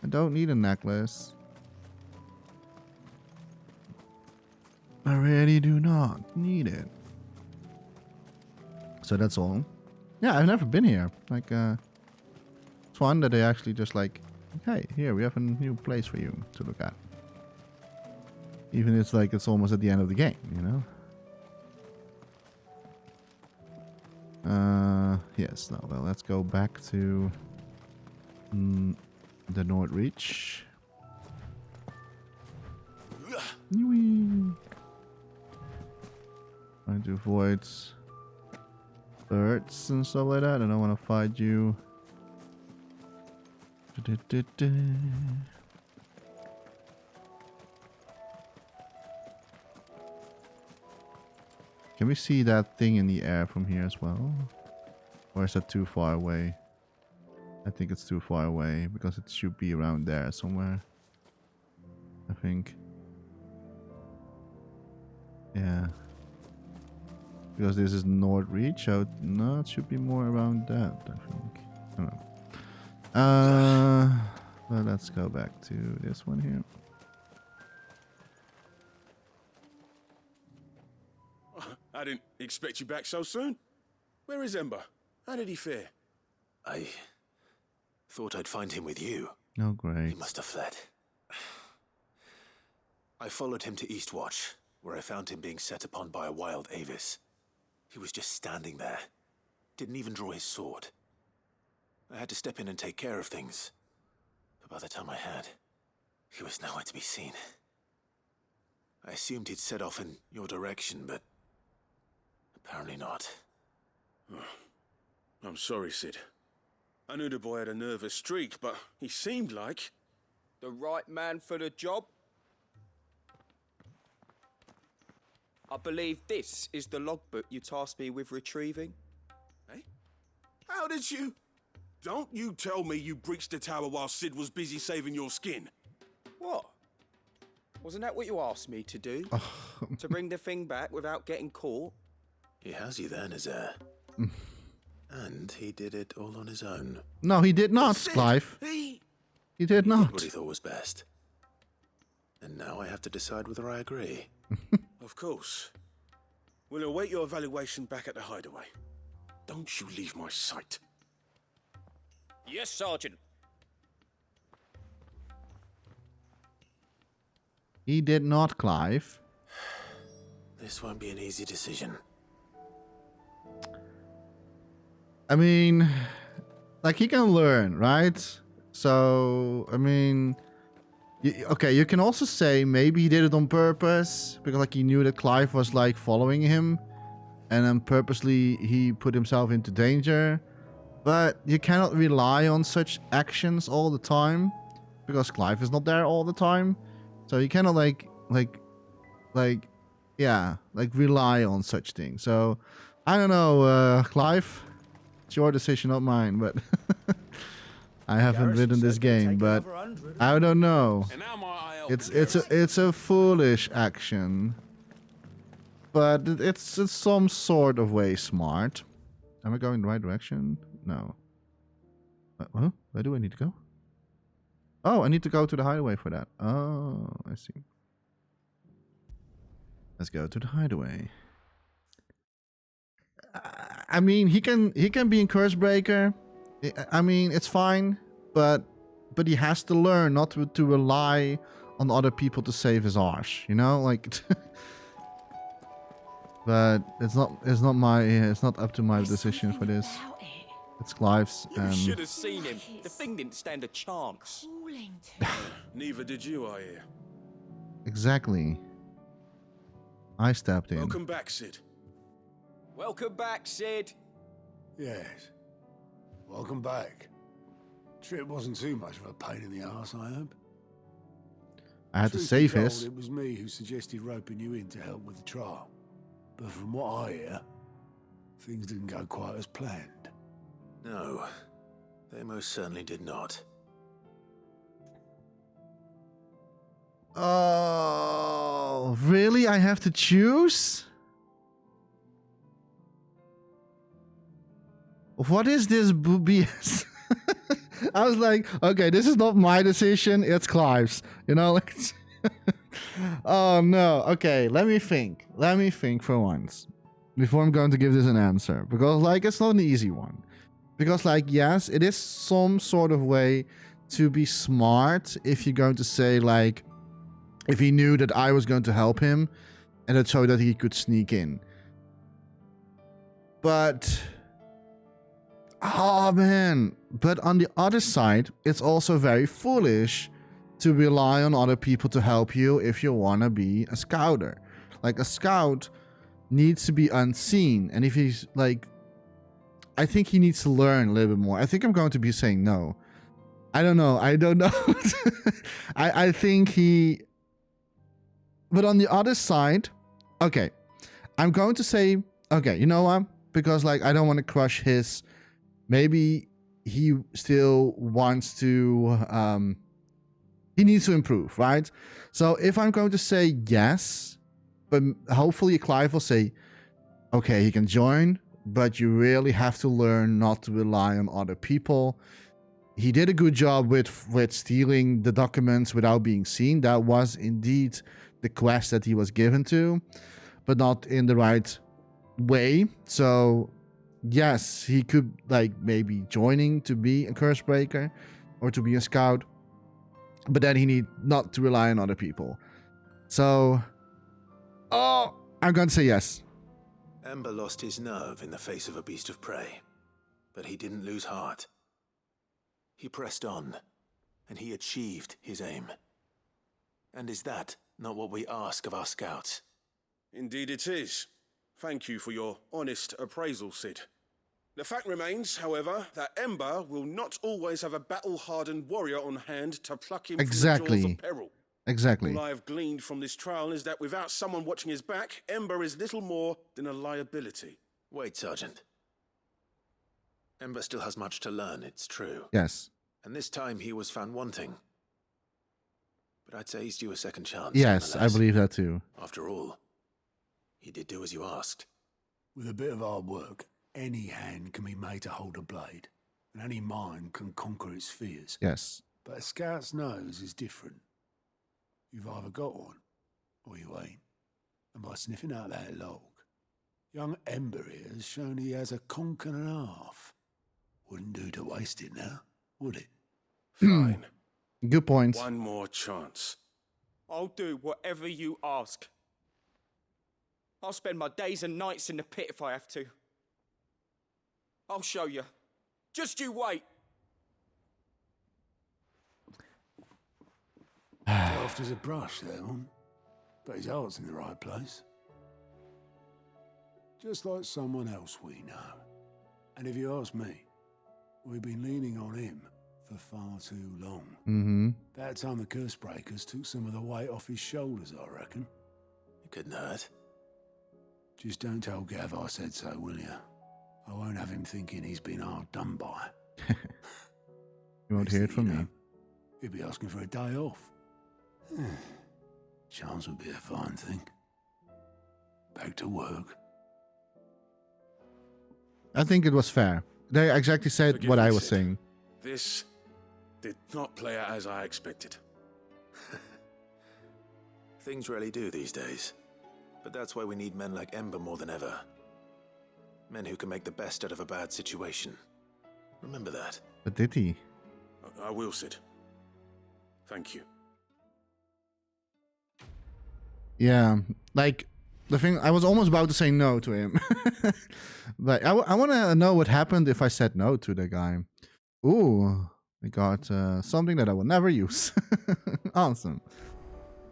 I don't need a necklace. I really do not need it. So that's all. Yeah, I've never been here. Like, it's fun that they actually just like, hey, here, we have a new place for you to look at. Even if it's like it's almost at the end of the game, you know? Yes, no, well, let's go back to the Northreach. Trying to avoid birds and stuff like that. I don't want to fight you. Can we see that thing in the air from here as well? Or is that too far away? I think it's too far away because it should be around there somewhere. I think. Yeah. Because this is Northreach, so no, it should be more around that, I think. I don't know. Well, let's go back to this one here. I didn't expect you back so soon. Where is Ember? How did he fare? I thought I'd find him with you. Oh, great. He must have fled. I followed him to Eastwatch, where I found him being set upon by a wild Avis. He was just standing there. Didn't even draw his sword. I had to step in and take care of things. But by the time I had, he was nowhere to be seen. I assumed he'd set off in your direction, but apparently not. I'm sorry, Sid. I knew the boy had a nervous streak, but he seemed like... The right man for the job? I believe this is the logbook you tasked me with retrieving. Eh? How did you... Don't you tell me you breached the tower while Sid was busy saving your skin. What? Wasn't that what you asked me to do? To bring the thing back without getting caught? He has you there, Nazaire. And he did it all on his own. No, he did not, Clive. He did not. He did what he thought was best. And now I have to decide whether I agree. Of course. We'll await your evaluation back at the hideaway. Don't you leave my sight. Yes, Sergeant. He did not, Clive. This won't be an easy decision. I mean, like, he can learn, right? So, I mean, okay, you can also say maybe he did it on purpose because, like, he knew that Clive was, like, following him and then purposely he put himself into danger. But you cannot rely on such actions all the time because Clive is not there all the time. So you cannot, rely on such things. So, I don't know, Clive. It's your decision, not mine, but I haven't ridden this game, but I don't know. And now my eye It's a foolish action, but it's in some sort of way smart. Am I going the right direction? No. Huh? Where do I need to go? Oh, I need to go to the hideaway for that. Oh, I see. Let's go to the hideaway. I mean, he can be in Cursebreaker. I mean, it's fine, but he has to learn not to rely on other people to save his arse. You know, like. But it's not up to my decision for this. It's Clive's. You should have seen him. The thing didn't stand a chance. Neither did you, I hear. Exactly. I stepped in. Welcome back, Sid. Welcome back, Sid. Yes. Welcome back. Trip wasn't too much of a pain in the arse, I hope. I had to Truth save be told, his. It was me who suggested roping you in to help with the trial. But from what I hear, things didn't go quite as planned. No, they most certainly did not. Oh, really? I have to choose? What is this BS? I was like, okay, this is not my decision, it's Clive's. You know, like... Oh no. Okay, let me think. Let me think for once before I'm going to give this an answer, because like it's not an easy one. Because like yes, it is some sort of way to be smart if you're going to say like if he knew that I was going to help him and that so that he could sneak in. But oh man, but on the other side, it's also very foolish to rely on other people to help you if you want to be a scouter. Like a scout needs to be unseen, and if he's like, I think he needs to learn a little bit more. I think I'm going to be saying no. I don't know. I think he, but on the other side, okay, I'm going to say, okay, you know what? Because like, I don't want to crush his, maybe he still wants to, he needs to improve, right? So if I'm going to say yes, but hopefully Clive will say, okay, he can join, but you really have to learn not to rely on other people. He did a good job with stealing the documents without being seen. That was indeed the quest that he was given to, but not in the right way. So yes, he could like maybe joining to be a Cursebreaker or to be a scout. But then he need not to rely on other people. So, oh, I'm going to say yes. Ember lost his nerve in the face of a beast of prey, but he didn't lose heart. He pressed on, and he achieved his aim. And is that not what we ask of our scouts? Indeed it is. Thank you for your honest appraisal, Sid. The fact remains, however, that Ember will not always have a battle-hardened warrior on hand to pluck him from the jaws of peril. Exactly. All I have gleaned from this trial is that without someone watching his back, Ember is little more than a liability. Wait, Sergeant. Ember still has much to learn, it's true. Yes. And this time he was found wanting. But I'd say he's due a second chance. Yes, I believe that too. After all, he did do as you asked. With a bit of hard work, any hand can be made to hold a blade, and any mind can conquer its fears. Yes. But a scout's nose is different. You've either got one, or you ain't. And by sniffing out that log, young Ember here has shown he has a conk and a half. Wouldn't do to waste it now, would it? Fine. Good point. One more chance. I'll do whatever you ask. I'll spend my days and nights in the pit if I have to. I'll show you. Just you wait. Soft as a brush, that one. But his heart's in the right place. Just like someone else we know. And if you ask me, we've been leaning on him for far too long. Mm-hmm. That time the Cursebreakers took some of the weight off his shoulders, I reckon. It couldn't hurt. Just don't tell Gav I said so, will you? I won't have him thinking he's been hard done by. You won't hear it from me. He'll be asking for a day off. Chance would be a fine thing. Back to work. I think it was fair. They exactly said Forgive what me, I was Sid. saying. This did not play out as I expected. Things really do these days. But that's why we need men like Ember more than ever. Men who can make the best out of a bad situation. Remember that. But did he? I will, Sid. Thank you. Yeah, like, the thing, I was almost about to say no to him. But I want to know what happened if I said no to the guy. Ooh, we got something that I will never use. Awesome.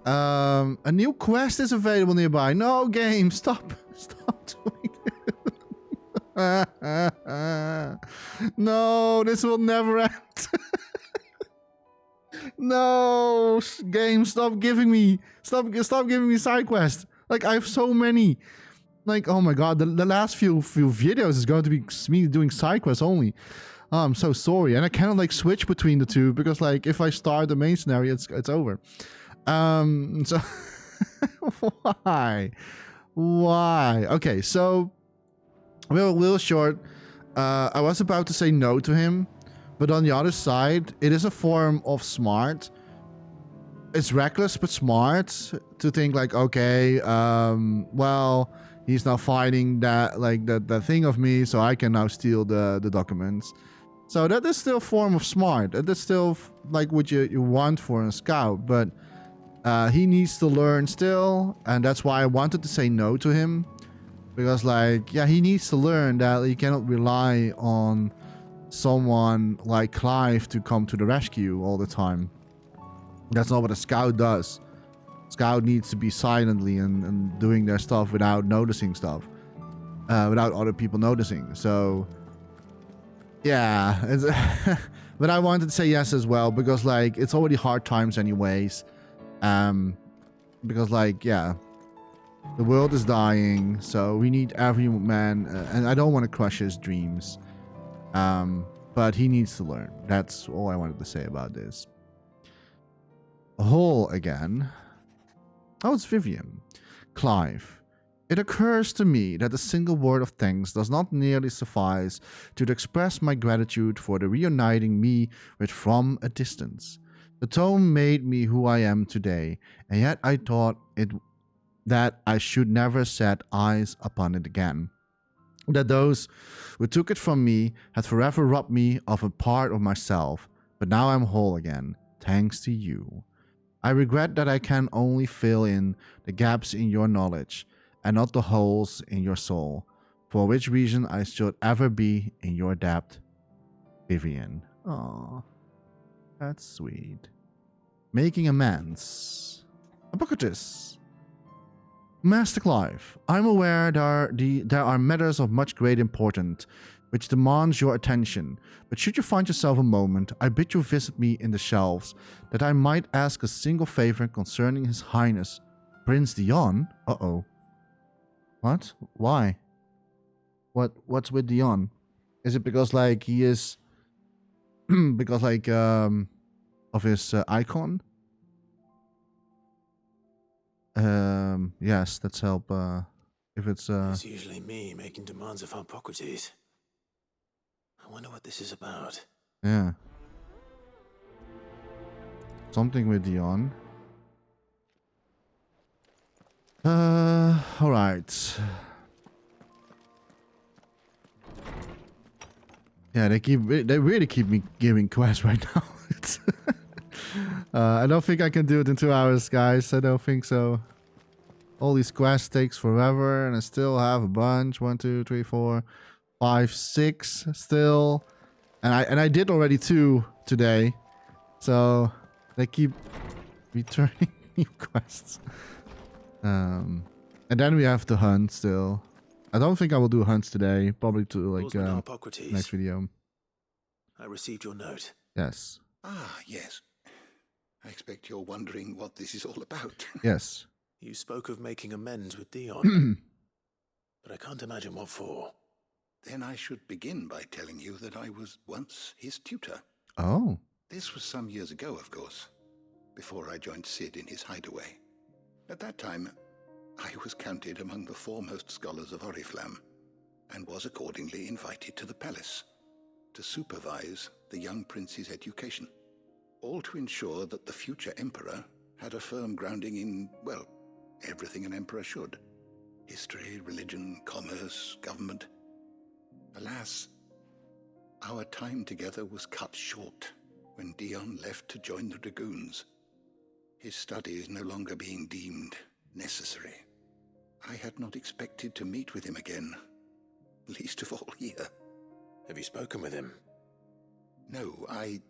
A new quest is available nearby. No, game, stop doing it. No, this will never end. No, game, stop giving me side quests. Like, I have so many. Like, oh my god, the last few videos is going to be me doing side quests only. Oh, I'm so sorry, and I cannot like switch between the two because like if I start the main scenario, it's over. So why? Okay, so real short. I was about to say no to him, but on the other side, it is a form of smart. It's reckless but smart to think like, okay, well, he's now fighting that thing of me, so I can now steal the documents. So that is still a form of smart. That is still like what you want for a scout, but he needs to learn still, and that's why I wanted to say no to him. Because like, yeah, he needs to learn that he cannot rely on someone like Clive to come to the rescue all the time. That's not what a scout does. Scout needs to be silently and doing their stuff without noticing stuff. Without other people noticing. So, yeah. It's but I wanted to say yes as well, because like, it's already hard times anyways. Because like, yeah. The world is dying, so we need every man, and I don't want to crush his dreams. But he needs to learn. That's all I wanted to say about this. Hall again. Oh, it's Vivian. Clive. It occurs to me that a single word of thanks does not nearly suffice to express my gratitude for the reuniting me with From a Distance. The tome made me who I am today, and yet I thought that I should never set eyes upon it again. That those who took it from me had forever robbed me of a part of myself, but now I'm whole again, thanks to you. I regret that I can only fill in the gaps in your knowledge, and not the holes in your soul, for which reason I should ever be in your debt. Vivian. Aww. That's sweet. Making amends. Hippocrates. Master Clive, I'm aware there are matters of much great importance which demands your attention, but should you find yourself a moment, I bid you visit me in the shelves, that I might ask a single favor concerning His Highness, Prince Dion. Uh-oh. What? Why? What's with Dion? Is it because, like, he is... because, like, of his icon? Yes, let's help, if it's, It's usually me making demands of Hippocrates. I wonder what this is about. Yeah. Something with Dion. Alright. Yeah, they really keep me giving quests right now. It's I don't think I can do it in 2 hours, guys. I don't think so. All these quests takes forever, and I still have a bunch. 1, 2, 3, 4, 5, 6 still. And I did already 2 today. So they keep returning new quests. And then we have to hunt still. I don't think I will do hunts today. Probably to like next video. I received your note. Yes. Ah, yes. I expect you're wondering what this is all about. Yes. You spoke of making amends with Dion. But I can't imagine what for. Then I should begin by telling you that I was once his tutor. Oh. This was some years ago, of course. before I joined Sid in his hideaway. At that time, I was counted among the foremost scholars of Oriflamme, and was accordingly invited to the palace to supervise the young prince's education, all to ensure that the future emperor had a firm grounding in, well, everything an emperor should. History, religion, commerce, government. Alas, our time together was cut short when Dion left to join the Dragoons, his studies no longer being deemed necessary. I had not expected to meet with him again, least of all here. Have you spoken with him? No, I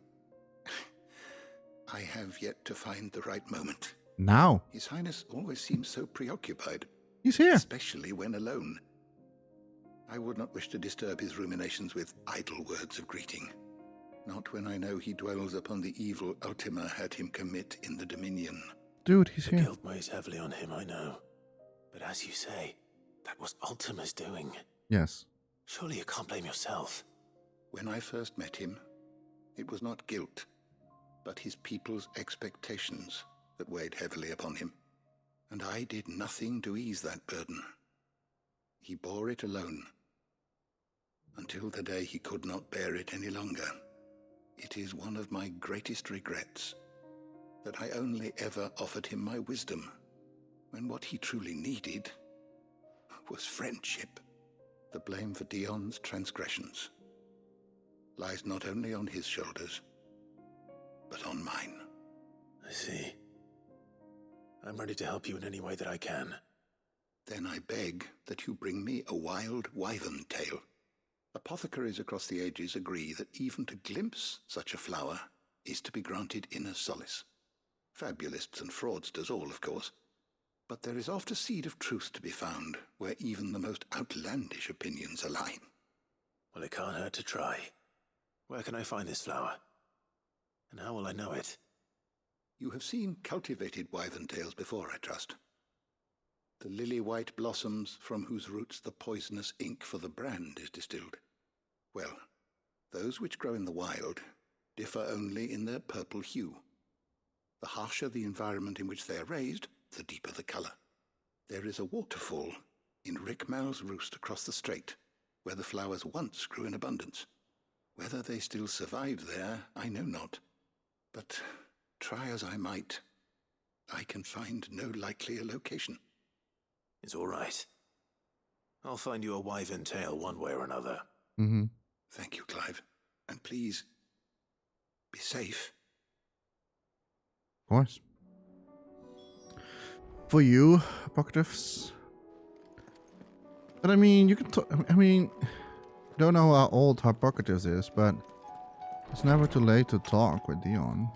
have yet to find the right moment. Now? His Highness always seems so preoccupied. He's here. Especially when alone. I would not wish to disturb his ruminations with idle words of greeting. Not when I know he dwells upon the evil Ultima had him commit in the Dominion. Dude, he's the here. guilt weighs heavily on him, I know. But as you say, that was Ultima's doing. Yes. Surely you can't blame yourself. When I first met him, it was not guilt, but his people's expectations that weighed heavily upon him. And I did nothing to ease that burden. He bore it alone, until the day he could not bear it any longer. It is one of my greatest regrets that I only ever offered him my wisdom, when what he truly needed was friendship. The blame for Dion's transgressions lies not only on his shoulders, but on mine. I see. I'm ready to help you in any way that I can. Then I beg that you bring me a wild wyvern tail. Apothecaries across the ages agree that even to glimpse such a flower is to be granted inner solace. Fabulists and fraudsters all, of course. But there is oft a seed of truth to be found where even the most outlandish opinions align. Well, it can't hurt to try. Where can I find this flower? And how will I know it? You have seen cultivated wyvern tails before, I trust. The lily-white blossoms from whose roots the poisonous ink for the brand is distilled. Well, those which grow in the wild differ only in their purple hue. The harsher the environment in which they are raised, the deeper the colour. There is a waterfall in Rickmal's roost across the strait, where the flowers once grew in abundance. Whether they still survive there, I know not. But try as I might, I can find no likelier location. It's all right. I'll find you a wyvern tail one way or another. Mm-hmm. Thank you, Clive. And please, be safe. Of course. For you, Apocalypse. But I mean, you can don't know how old Harpocrates is, but it's never too late to talk with Dion.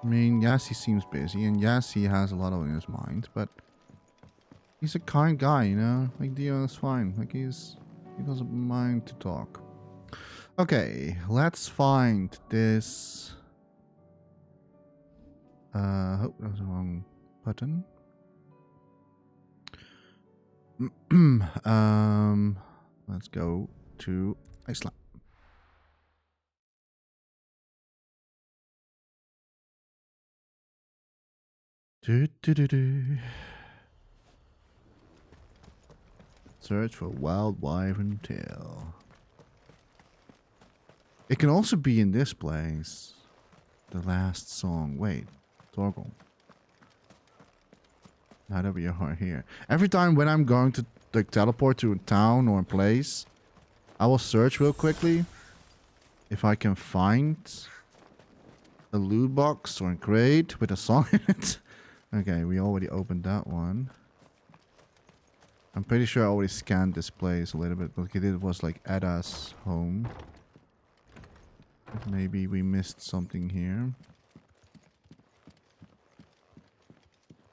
I mean, yes, he seems busy, and yes, he has a lot on his mind, but he's a kind guy, you know? Like, Dion is fine. Like, he doesn't mind to talk. Okay, let's find this. Oh, that was the wrong button. Let's go to Iceland. Search for wild wyvern tail. It can also be in this place. The last song. Wait, Torgal. Now that we are here. Every time when I'm going to like teleport to a town or a place, I will search real quickly if I can find a loot box or a crate with a song in it. Okay, we already opened that one. I'm pretty sure I already scanned this place a little bit, but it was like Edda's home. But maybe we missed something here.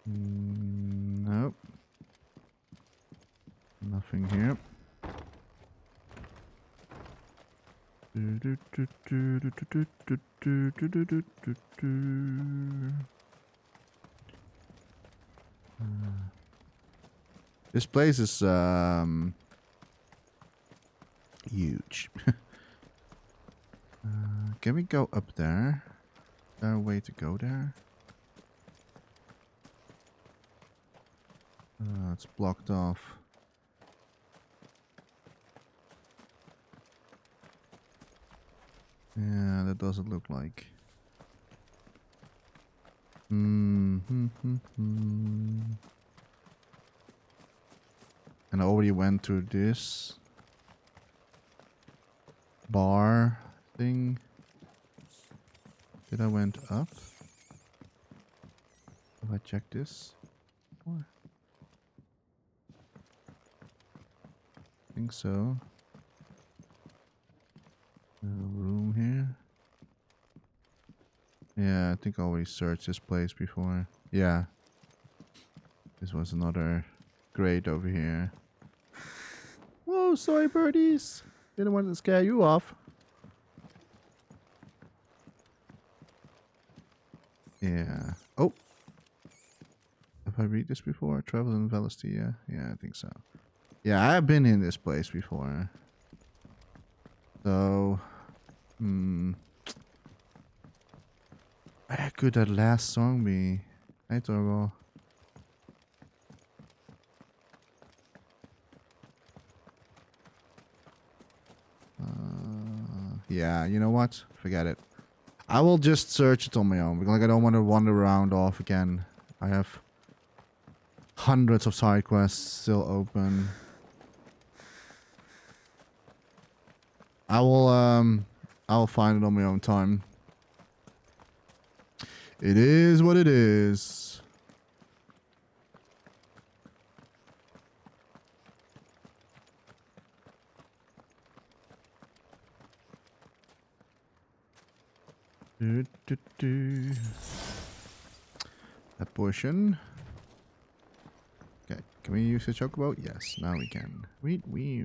Nope. Nothing here. This place is huge. Can we go up there? there a way to go there? It's blocked off. Yeah, that doesn't look like. And I already went to this bar thing. Did I went up? Have I checked this? Or? I think so. A room here. Yeah, I think I already searched this place before. Yeah. This was another grate over here. Whoa, sorry birdies. Didn't want to scare you off. Yeah. Oh. Have I read this before? Travel in Velocity, yeah? Yeah, I think so. Yeah, I have been in this place before. So, where could that last song be? Hey, Torgo. Yeah, you know what? Forget it. I will just search it on my own, because like, I don't want to wander around off again. I have hundreds of side quests still open. I'll find it on my own time. It is what it is. That portion. Okay, can we use the chocobo? Yes, now we can. Wee.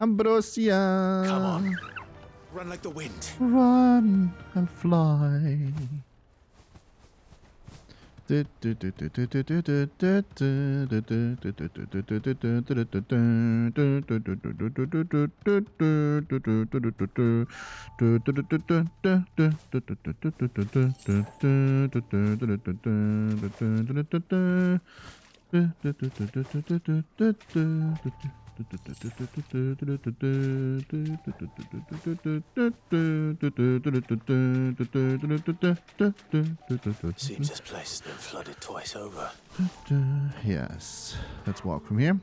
Ambrosia! Come on. Run like the wind. Run and fly. Seems this place has been flooded twice over. Yes. Let's walk from here.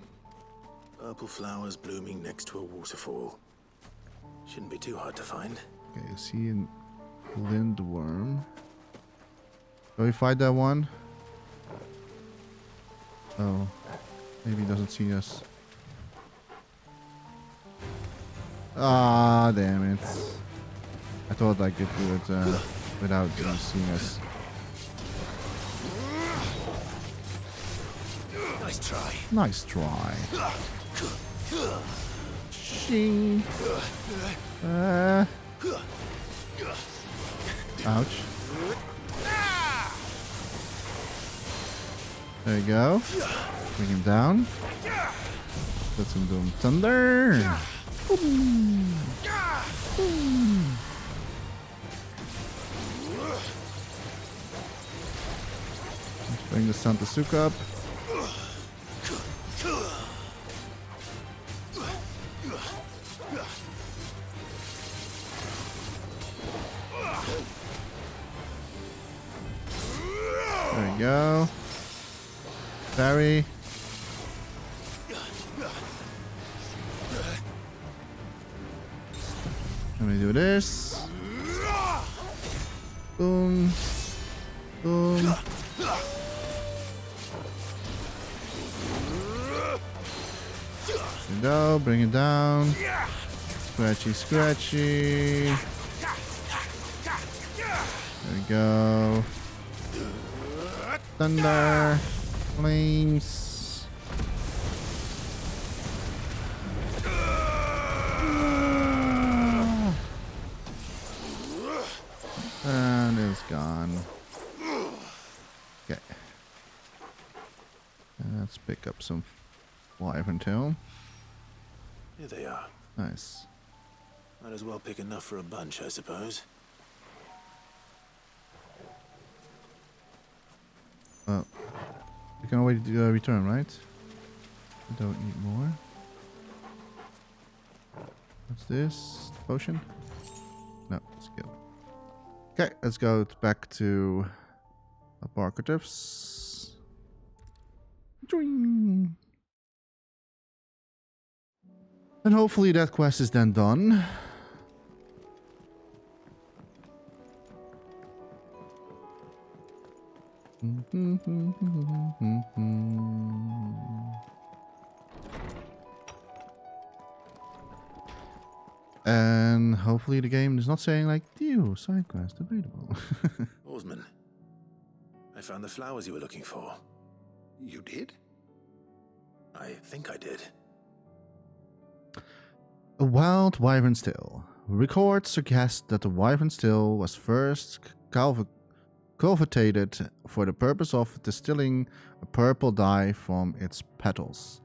Purple flowers blooming next to a waterfall. Shouldn't be too hard to find. Okay, you see a lindworm. Shall we fight that one? Oh. Maybe he doesn't see us. Ah, damn it. I thought I could do it without him seeing us. Nice try. Nice try. She. Ouch. There you go. Bring him down. Let him do thunder. Boom. Boom. Let's bring the Santa Suka up. There we go. Barry. Let me do this. Boom. Boom. There we go. Bring it down. Scratchy, scratchy. There we go. Thunder. Flames. And it's gone. Okay. Let's pick up some wyvern tail. Here they are. Nice. Might as well pick enough for a bunch, I suppose. Oh. We can already return, right? I don't need more. What's this? Potion? No, skill. Okay, let's go back to Apocalypse. Joing. And hopefully that quest is then done. And hopefully the game is not saying like, "Ew, side quest available." Oarsman, I found the flowers you were looking for. You did? I think I did. A wild wyvern still. Records suggest that the wyvern still was first cultivated for the purpose of distilling a purple dye from its petals.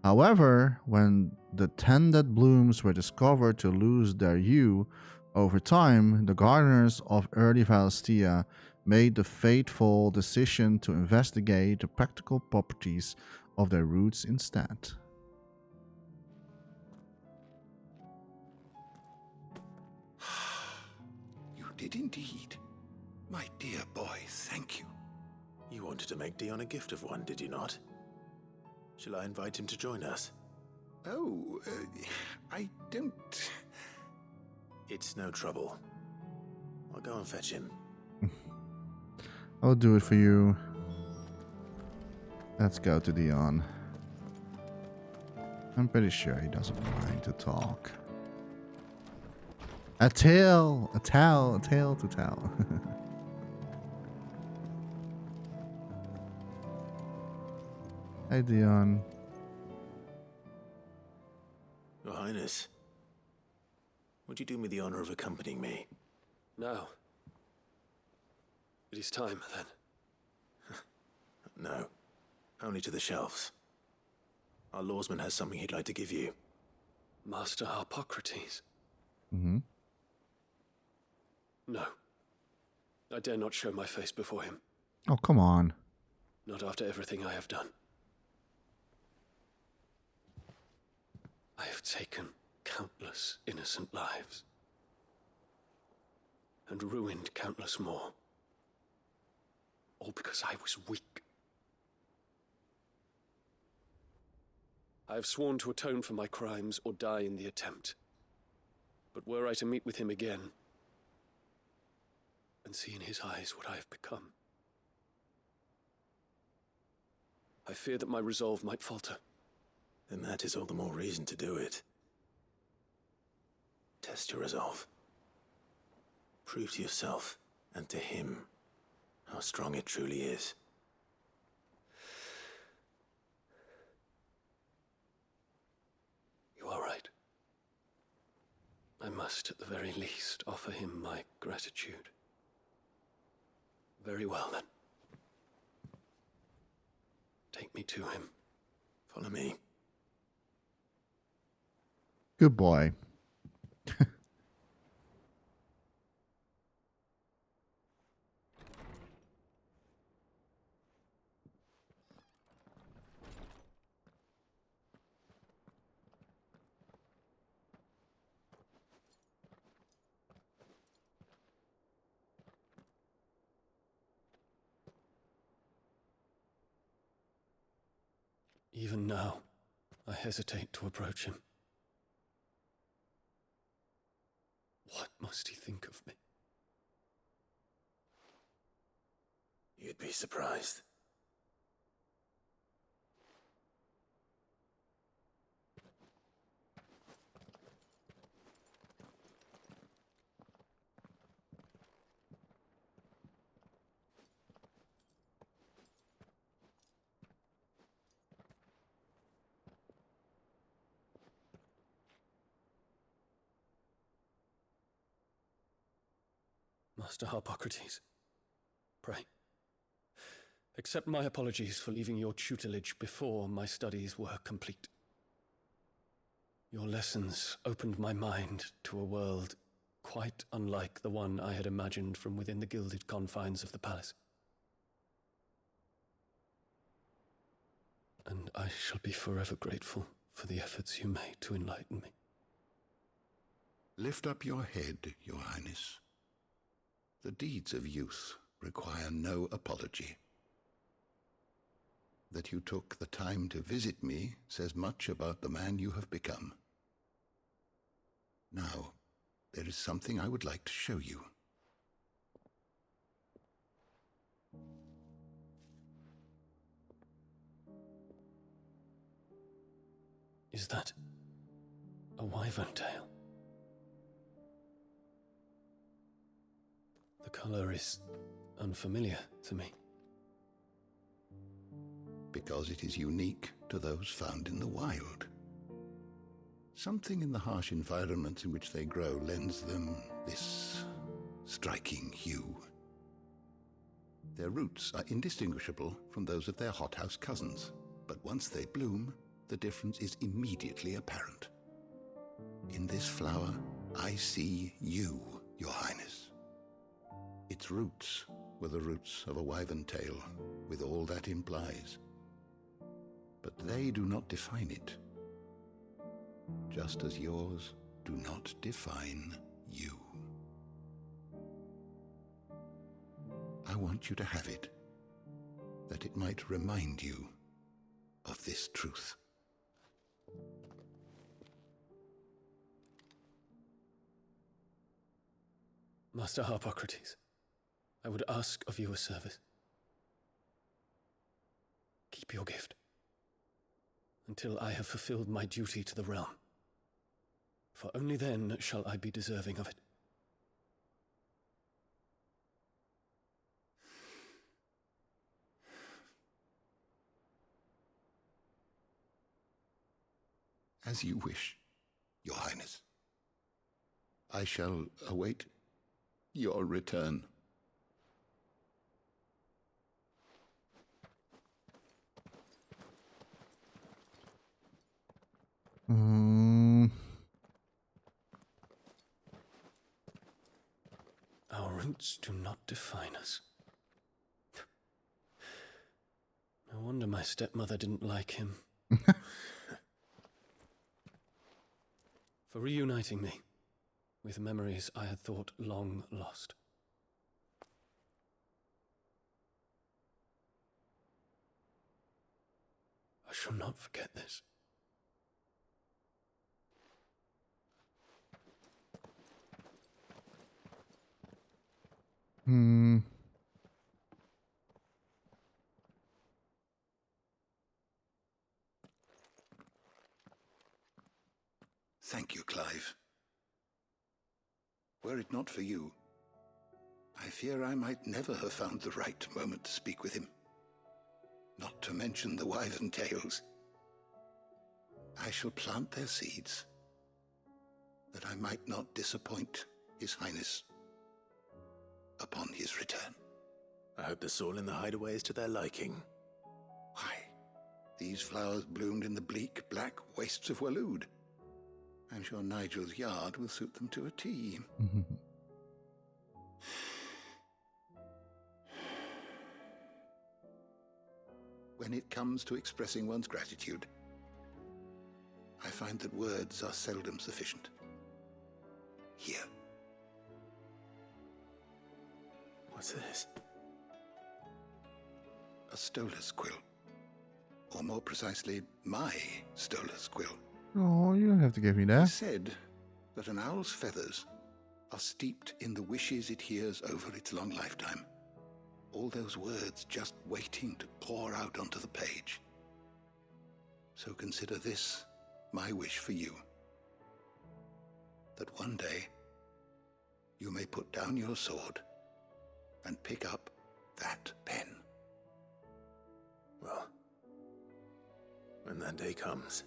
However, when the tended blooms were discovered to lose their hue over time, the gardeners of early Valestia made the fateful decision to investigate the practical properties of their roots instead. You did indeed. My dear boy, thank you. You wanted to make Dion a gift of one, did you not? Shall I invite him to join us? Oh, I don't... It's no trouble. I'll go and fetch him. I'll do it for you. Let's go to Dion. I'm pretty sure he doesn't mind to talk. A tale to tell. Hey, Dion. Your Highness, would you do me the honor of accompanying me? No. It is time, then. No, only to the shelves. Our lawsman has something he'd like to give you. Master Harpocrates? Mm-hmm. No. I dare not show my face before him. Oh, come on. Not after everything I have done. I have taken countless innocent lives. And ruined countless more. All because I was weak. I have sworn to atone for my crimes or die in the attempt. But were I to meet with him again, and see in his eyes what I have become, I fear that my resolve might falter. Then that is all the more reason to do it. Test your resolve. Prove to yourself and to him how strong it truly is. You are right. I must, at the very least, offer him my gratitude. Very well, then. Take me to him. Follow me. Good boy. Even now, I hesitate to approach him. What must he think of me? You'd be surprised. Master Harpocrates, pray, accept my apologies for leaving your tutelage before my studies were complete. Your lessons opened my mind to a world quite unlike the one I had imagined from within the gilded confines of the palace. and I shall be forever grateful for the efforts you made to enlighten me. Lift up your head, Your Highness. The deeds of youth require no apology. That you took the time to visit me says much about the man you have become. Now, there is something I would like to show you. Is that a wyvern tail? The color is unfamiliar to me. Because it is unique to those found in the wild. Something in the harsh environment in which they grow lends them this striking hue. Their roots are indistinguishable from those of their hothouse cousins, but once they bloom, the difference is immediately apparent. In this flower, I see you, Your Highness. Its roots were the roots of a wyvern tail, with all that implies. But they do not define it, just as yours do not define you. I want you to have it, that it might remind you of this truth. Master Harpocrates, I would ask of you a service. Keep your gift until I have fulfilled my duty to the realm, for only then shall I be deserving of it. As you wish, Your Highness. I shall await your return. Our roots do not define us. No wonder my stepmother didn't like him. For reuniting me with memories I had thought long lost. I shall not forget this. Thank you, Clive. Were it not for you, I fear I might never have found the right moment to speak with him. Not to mention the wyvern tails. I shall plant their seeds, that I might not disappoint His Highness upon his return. I hope the soil in the hideaway is to their liking. Why, these flowers bloomed in the bleak, black wastes of Waloed. I'm sure Nigel's yard will suit them to a T. When it comes to expressing one's gratitude, I find that words are seldom sufficient. Here. What's this? A stolas quill. Or more precisely, my stolas quill. Oh, you don't have to give me that. It's said that an owl's feathers are steeped in the wishes it hears over its long lifetime. All those words just waiting to pour out onto the page. So consider this my wish for you. That one day you may put down your sword and pick up that pen. Well, when that day comes,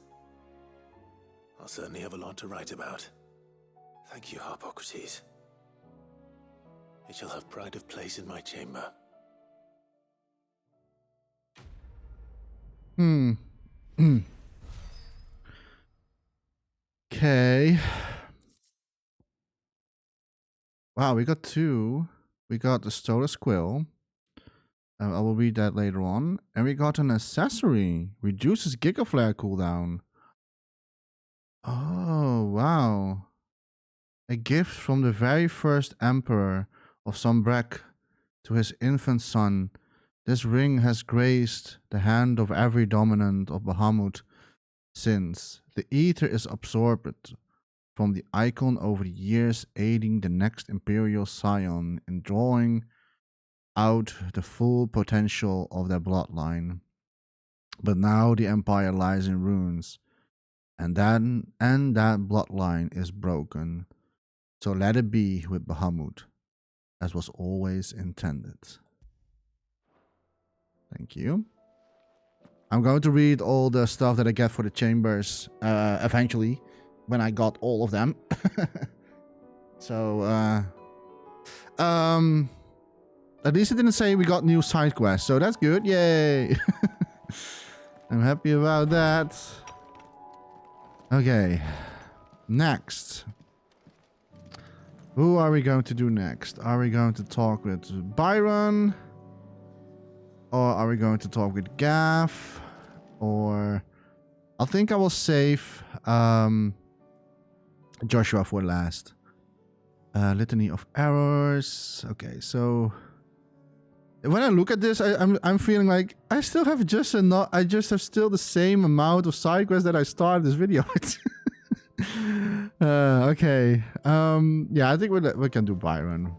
I'll certainly have a lot to write about. Thank you, Harpocrates. It shall have pride of place in my chamber. Okay. Wow, we got two. We got the Stolas Quill. I will read that later on. And we got an accessory. Reduces Gigaflare cooldown. Oh, wow. A gift from the very first emperor of Sombrek to his infant son. This ring has graced the hand of every dominant of Bahamut since. The ether is absorbed from the icon over the years, aiding the next imperial scion in drawing out the full potential of their bloodline. But now the empire lies in ruins, and that bloodline is broken. So let it be with Bahamut, as was always intended. Thank you. I'm going to read all the stuff that I get for the chambers eventually, when I got all of them. So, at least it didn't say we got new side quests, so that's good. Yay! I'm happy about that. Okay, next. Who are we going to do next? Are we going to talk with Byron? Or are we going to talk with Gav? Or I think I will save Joshua for last. Litany of errors. Okay, so when I look at this, I'm feeling like I still have just enough. I just have still the same amount of side quests that I started this video with. Okay. Yeah, I think we can do Byron.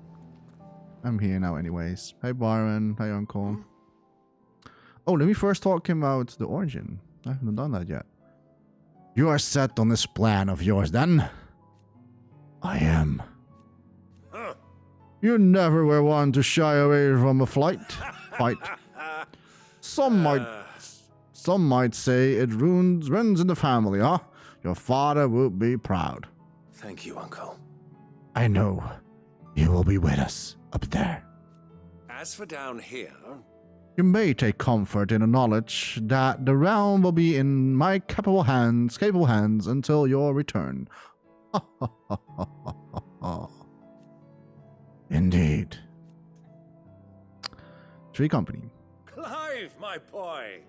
I'm here now, anyways. Hey, Byron. Hey, Uncle. Oh, let me first talk him about the origin. I haven't done that yet. You are set on this plan of yours, then? I am. You never were one to shy away from a fight. Some might say it runs in the family, huh? Your father will be proud. Thank you, Uncle. I know. You will be with us up there. As for down here... You may take comfort in the knowledge that the realm will be in my capable hands until your return. Indeed. Tree Company. Clive, my boy!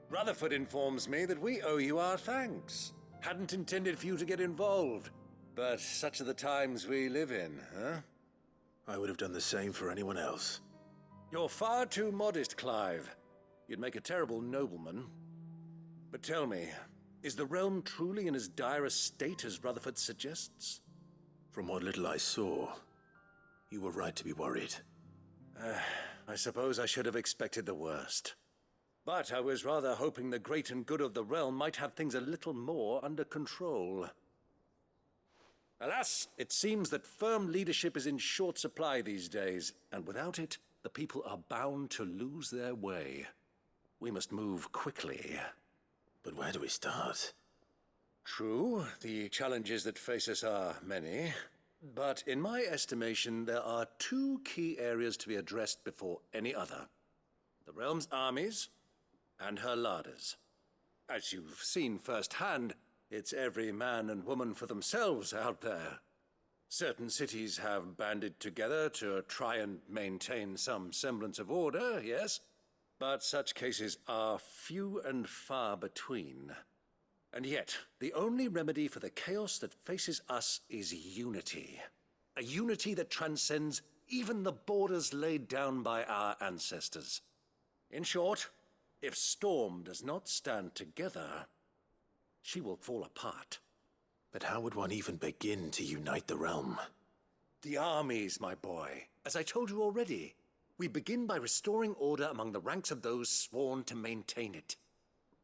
Rutherford informs me that we owe you our thanks. Hadn't intended for you to get involved, but such are the times we live in, huh? I would have done the same for anyone else. You're far too modest, Clive. You'd make a terrible nobleman. But tell me, is the realm truly in as dire a state as Rutherford suggests? From what little I saw, you were right to be worried. I suppose I should have expected the worst. But I was rather hoping the great and good of the realm might have things a little more under control. Alas, it seems that firm leadership is in short supply these days, and without it, the people are bound to lose their way. We must move quickly. But where do we start? True, the challenges that face us are many. But in my estimation, there are two key areas to be addressed before any other. The realm's armies and her larders. As you've seen firsthand, it's every man and woman for themselves out there. Certain cities have banded together to try and maintain some semblance of order, yes, but such cases are few and far between. And yet, the only remedy for the chaos that faces us is unity. A unity that transcends even the borders laid down by our ancestors. In short, if Storm does not stand together, she will fall apart. But how would one even begin to unite the realm? The armies, my boy. As I told you already, we begin by restoring order among the ranks of those sworn to maintain it.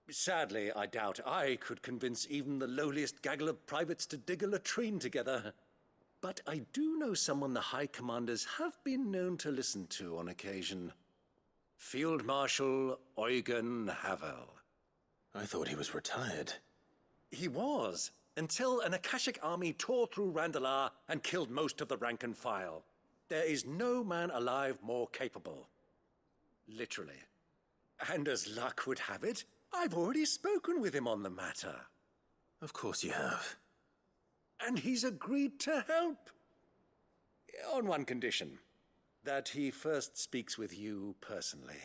Sadly, I doubt I could convince even the lowliest gaggle of privates to dig a latrine together. But I do know someone the High Commanders have been known to listen to on occasion. Field Marshal Eugen Havel. I thought he was retired. He was, until an Akashic army tore through Randalar and killed most of the rank and file. There is no man alive more capable. Literally. And as luck would have it, I've already spoken with him on the matter. Of course you have. And he's agreed to help. On one condition. that he first speaks with you personally.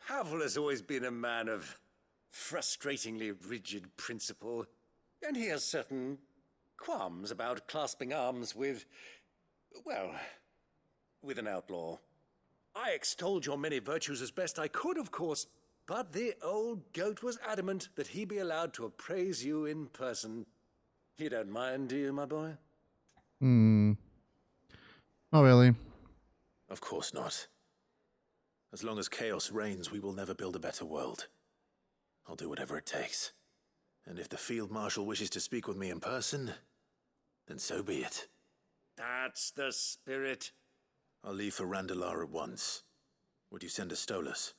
Havel has always been a man of frustratingly rigid principle, and he has certain qualms about clasping arms with, well, with an outlaw. I extolled your many virtues as best I could, of course, but the old goat was adamant that he be allowed to appraise you in person. You don't mind, do you, my boy? Not really. Of course not. As long as chaos reigns, we will never build a better world. I'll do whatever it takes. And if the Field Marshal wishes to speak with me in person, then so be it. That's the spirit. I'll leave for Randalar at once. Would you send a Stolas?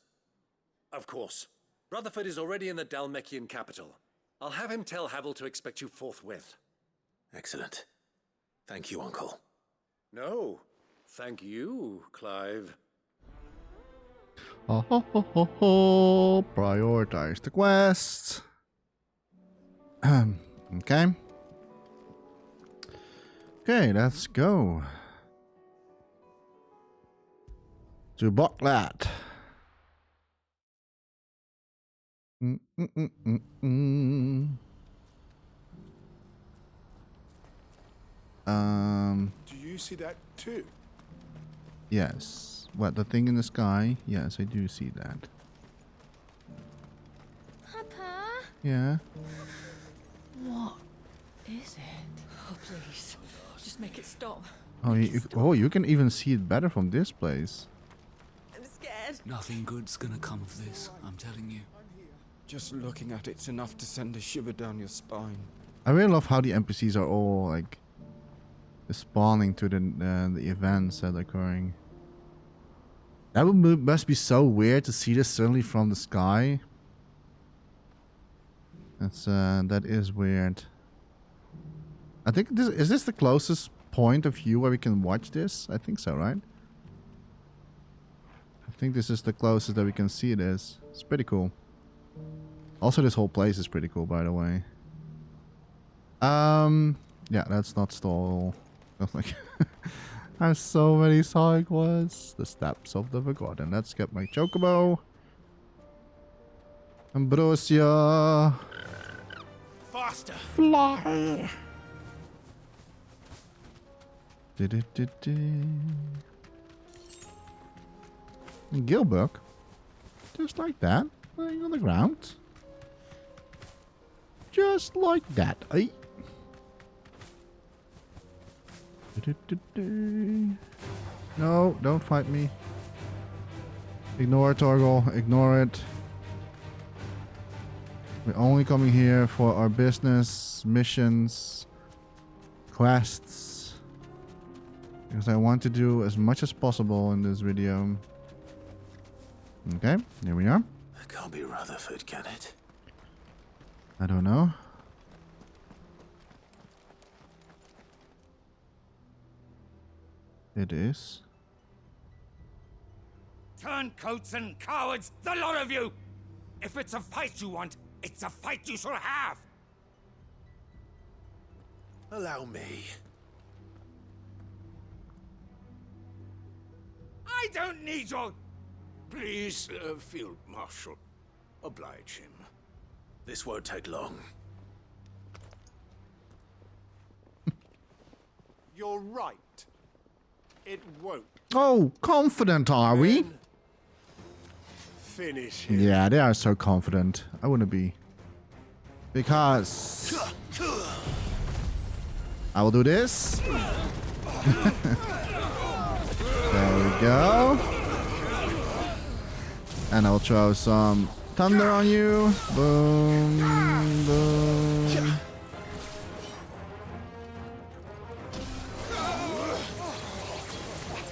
Of course. Rutherford is already in the Dalmekian capital. I'll have him tell Havel to expect you forthwith. Excellent. Thank you, Uncle. No, thank you, Clive. Ho ho ho ho ho! Prioritize the quest. Okay. Okay, let's go. To Boklat. Do you see that too? Yes. What, the thing in the sky? Yes, I do see that. Papa? Yeah. What is it? Oh, please. Just make it stop. Oh, you can even see it better from this place. I'm scared. Nothing good's gonna come of this, I'm telling you. Just looking at it's enough to send a shiver down your spine. I really love how the NPCs are all like responding to the events that are occurring. That must be so weird to see this suddenly from the sky. That is weird. I think is this the closest point of view where we can watch this? I think so, right? I think this is the closest that we can see this. It's pretty cool. Also, this whole place is pretty cool, by the way. Yeah, let's not stall. Like, I have so many side quests. The Steps of the Forgotten. Let's get my chocobo. Ambrosia. Faster. Fly. Gilbert. Just like that. Laying on the ground. Just like that, eh? No, don't fight me. Ignore it, Torgal. Ignore it. We're only coming here for our business, missions, quests. Because I want to do as much as possible in this video. Okay, here we are. That can't be Rutherford, can it? I don't know. It is. Turncoats and cowards, the lot of you! If it's a fight you want, it's a fight you shall have! Allow me. I don't need your... Please, Field Marshal, oblige him. This won't take long. You're right. It won't. Oh, confident are we? Finish him. Yeah, they are so confident. I wouldn't be. Because I will do this. There we go. And I'll throw some thunder on you. Boom, boom.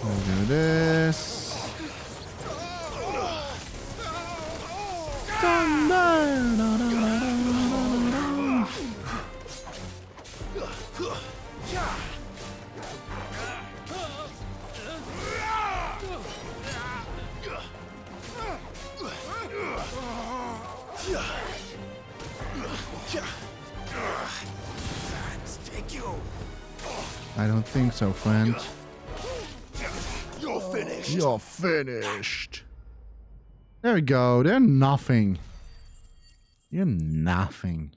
I'll do this. Thunder. Da, da, da, da, da, da. I don't think so, friend. You're finished. There we go. They're nothing. You're nothing.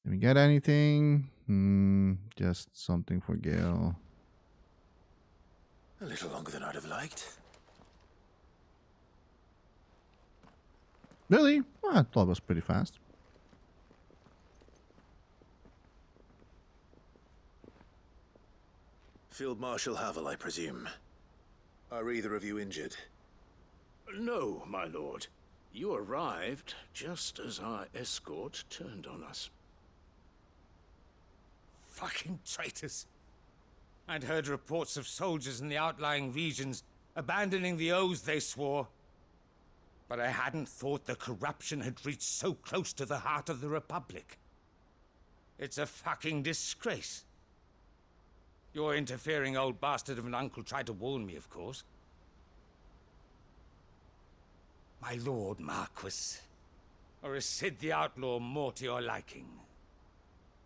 Did we get anything? Just something for Gale. A little longer than I'd have liked. Really? Well, I thought it was pretty fast. Field Marshal Havel, I presume. Are either of you injured? No, my lord. You arrived just as our escort turned on us. Fucking traitors. I'd heard reports of soldiers in the outlying regions abandoning the oaths they swore. But I hadn't thought the corruption had reached so close to the heart of the Republic. It's a fucking disgrace. Your interfering old bastard of an uncle tried to warn me, of course. My lord Marquis. Or is Sid the Outlaw more to your liking?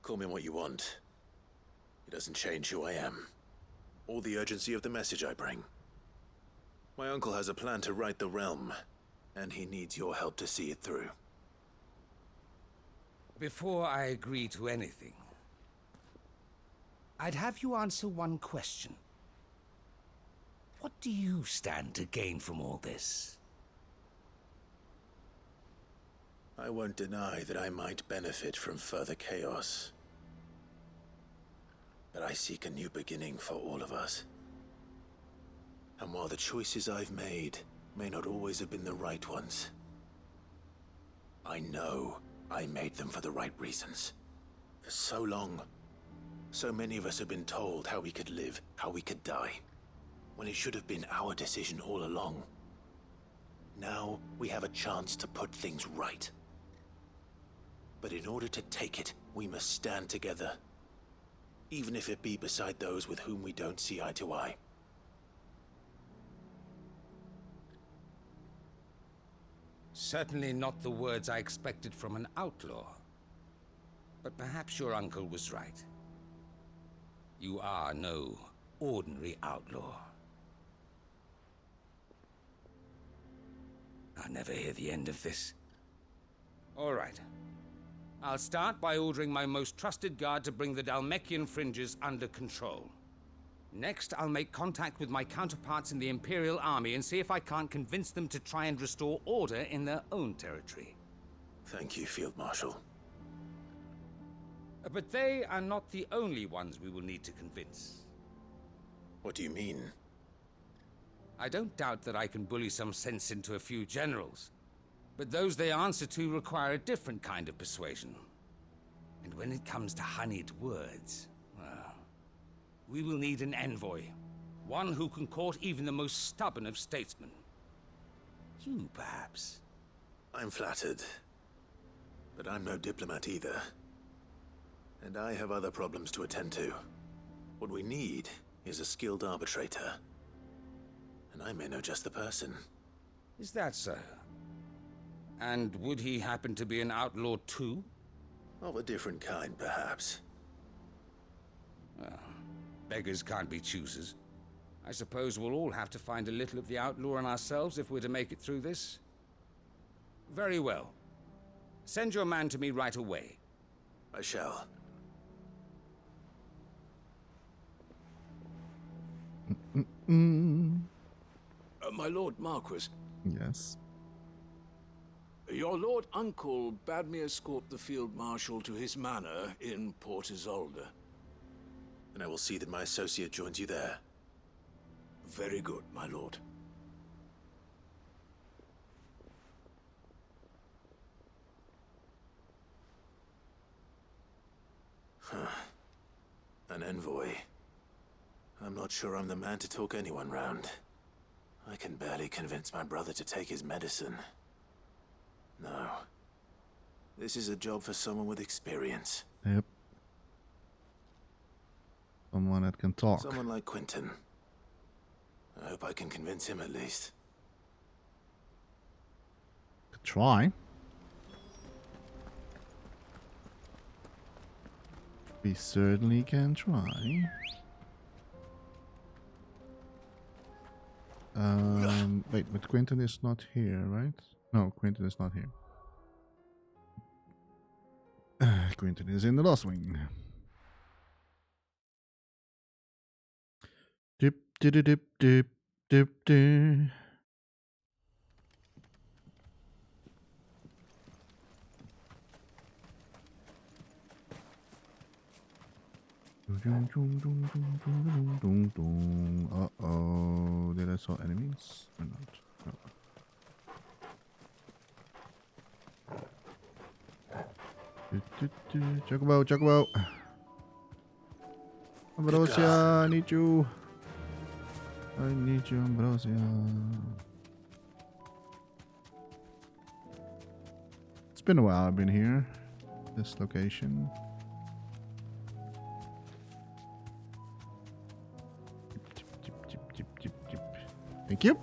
Call me what you want. It doesn't change who I am, or the urgency of the message I bring. My uncle has a plan to right the realm, and he needs your help to see it through. Before I agree to anything, I'd have you answer one question. What do you stand to gain from all this? I won't deny that I might benefit from further chaos. But I seek a new beginning for all of us. And while the choices I've made may not always have been the right ones, I know I made them for the right reasons. For so long, so many of us have been told how we could live, how we could die, when it should have been our decision all along. Now we have a chance to put things right. But in order to take it, we must stand together, even if it be beside those with whom we don't see eye to eye. Certainly not the words I expected from an outlaw. But perhaps your uncle was right. You are no ordinary outlaw. I'll never hear the end of this. All right. I'll start by ordering my most trusted guard to bring the Dalmekian fringes under control. Next, I'll make contact with my counterparts in the Imperial Army and see if I can't convince them to try and restore order in their own territory. Thank you, Field Marshal. But they are not the only ones we will need to convince. What do you mean? I don't doubt that I can bully some sense into a few generals. But those they answer to require a different kind of persuasion. And when it comes to honeyed words, well, we will need an envoy. One who can court even the most stubborn of statesmen. You, perhaps. I'm flattered. But I'm no diplomat either. And I have other problems to attend to. What we need is a skilled arbitrator. And I may know just the person. Is that so? And would he happen to be an outlaw too? Of a different kind, perhaps. Well, beggars can't be choosers. I suppose we'll all have to find a little of the outlaw in ourselves if we're to make it through this. Very well. Send your man to me right away. I shall. My lord Marquis. Yes. Your lord uncle bade me escort the field marshal to his manor in Port Isolde. And I will see that my associate joins you there. Very good, my lord. An envoy. I'm not sure I'm the man to talk anyone round. I can barely convince my brother to take his medicine. No. This is a job for someone with experience. Yep. Someone that can talk. Someone like Quentin. I hope I can convince him at least. Try. We certainly can try. Wait, but Quentin is not here, right? No, Quentin is not here. Quentin is in the Lost Wing. Dip, dip, dip, dip, dip, dip. Uh-oh. Did I saw enemies or not? No. Chocobo, Chocobo. Ambrosia, I need you. I need you, Ambrosia. It's been a while I've been here. This location. Thank you.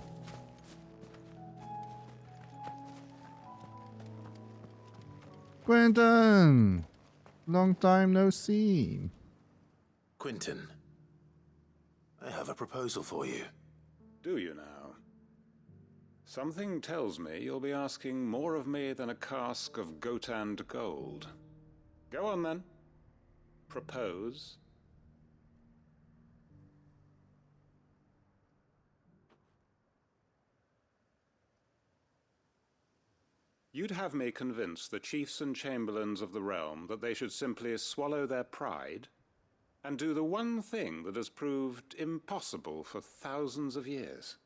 Quentin! Long time no see. Quentin, I have a proposal for you. Do you now? Something tells me you'll be asking more of me than a cask of Gotand gold. Go on then. Propose. You'd have me convince the chiefs and chamberlains of the realm that they should simply swallow their pride and do the one thing that has proved impossible for thousands of years.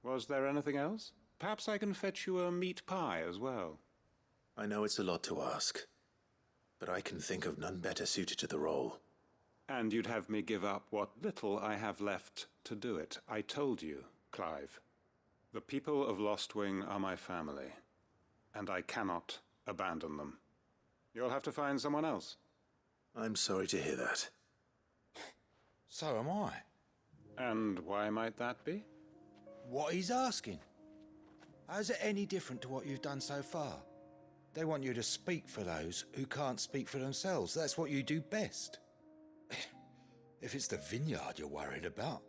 Was there anything else? Perhaps I can fetch you a meat pie as well. I know it's a lot to ask, but I can think of none better suited to the role. And you'd have me give up what little I have left to do it. I told you, Clive. The people of Lostwing are my family, and I cannot abandon them. You'll have to find someone else. I'm sorry to hear that. So am I. And why might that be? What he's asking. How's it any different to what you've done so far? They want you to speak for those who can't speak for themselves. That's what you do best. If it's the vineyard you're worried about,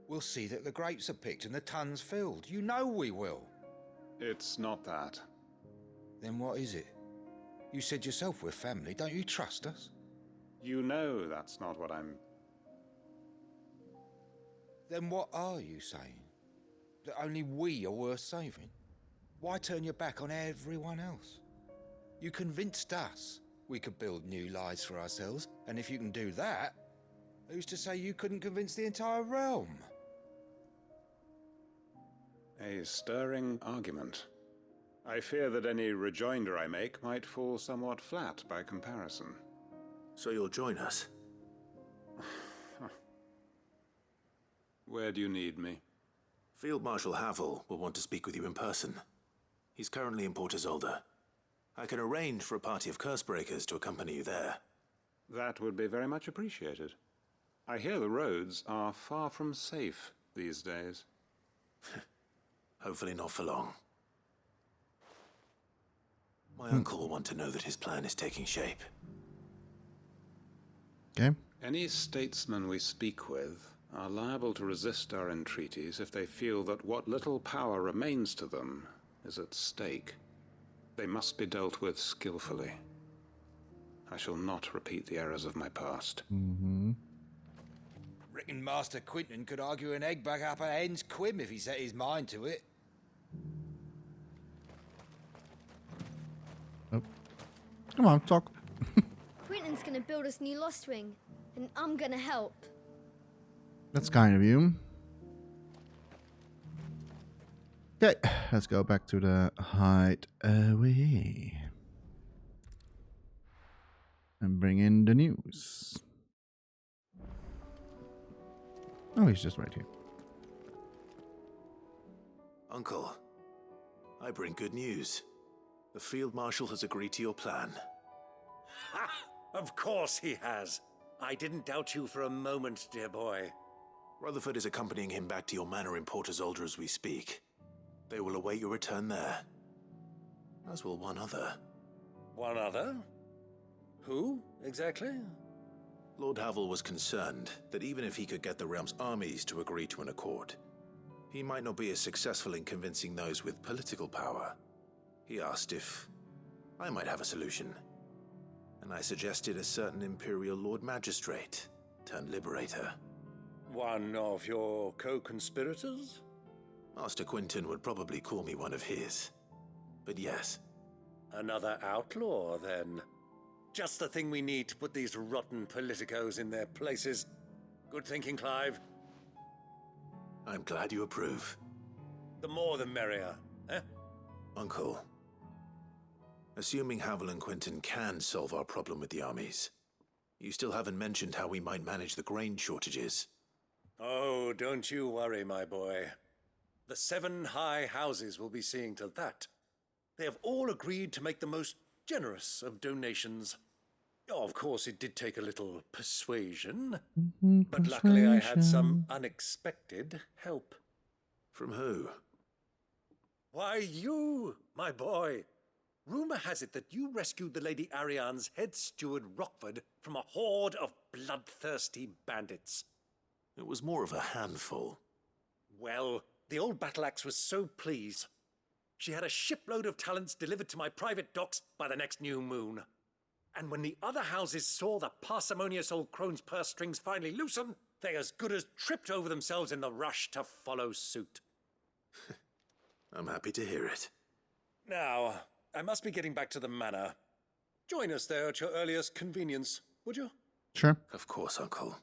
we'll see that the grapes are picked and the tons filled. You know we will. It's not that. Then what is it? You said yourself we're family. Don't you trust us? You know that's not what I'm... Then what are you saying? That only we are worth saving? Why turn your back on everyone else? You convinced us we could build new lives for ourselves, and if you can do that, who's to say you couldn't convince the entire realm? A stirring argument. I fear that any rejoinder I make might fall somewhat flat by comparison. So you'll join us? Where do you need me? Field Marshal Havel will want to speak with you in person. He's currently in Port Isolde. I can arrange for a party of Cursebreakers to accompany you there. That would be very much appreciated. I hear the roads are far from safe these days. Hopefully not for long. My uncle will want to know that his plan is taking shape. Okay. Any statesmen we speak with are liable to resist our entreaties if they feel that what little power remains to them is at stake. They must be dealt with skillfully. I shall not repeat the errors of my past. Mm-hmm. Reckon Master Quentin could argue an egg back up a hen's quim if he set his mind to it. Oh. Come on, talk. Quentin's gonna build us new Lost Wing, and I'm gonna help. That's kind of you. Okay, let's go back to the hideaway. And bring in the news. Oh, he's just right here. Uncle, I bring good news. The Field Marshal has agreed to your plan. Ha! Of course he has. I didn't doubt you for a moment, dear boy. Rutherford is accompanying him back to your manor in Port Isolde as we speak. They will await your return there. As will one other. One other? Who, exactly? Lord Havel was concerned that even if he could get the realm's armies to agree to an accord, He might not be as successful in convincing those with political power. He asked if I might have a solution. And I suggested a certain Imperial Lord Magistrate turned Liberator. One of your co-conspirators? Master Quinton would probably call me one of his. But yes. Another outlaw, then. Just the thing we need to put these rotten politicos in their places. Good thinking, Clive. I'm glad you approve. The more the merrier, eh? Uncle, assuming Havel and Quinton can solve our problem with the armies, you still haven't mentioned how we might manage the grain shortages. Oh, don't you worry, my boy. The 7 high houses will be seeing to that. They have all agreed to make the most generous of donations. Oh, of course, it did take a little persuasion, but luckily I had some unexpected help. From who? Why, you, my boy. Rumor has it that you rescued the Lady Ariane's head steward Rockford from a horde of bloodthirsty bandits. It was more of a handful. Well, the old battle axe was so pleased. She had a shipload of talents delivered to my private docks by the next new moon. And when the other houses saw the parsimonious old crone's purse strings finally loosen, they as good as tripped over themselves in the rush to follow suit. I'm happy to hear it. Now, I must be getting back to the manor. Join us there at your earliest convenience, would you? Sure. Of course, Uncle.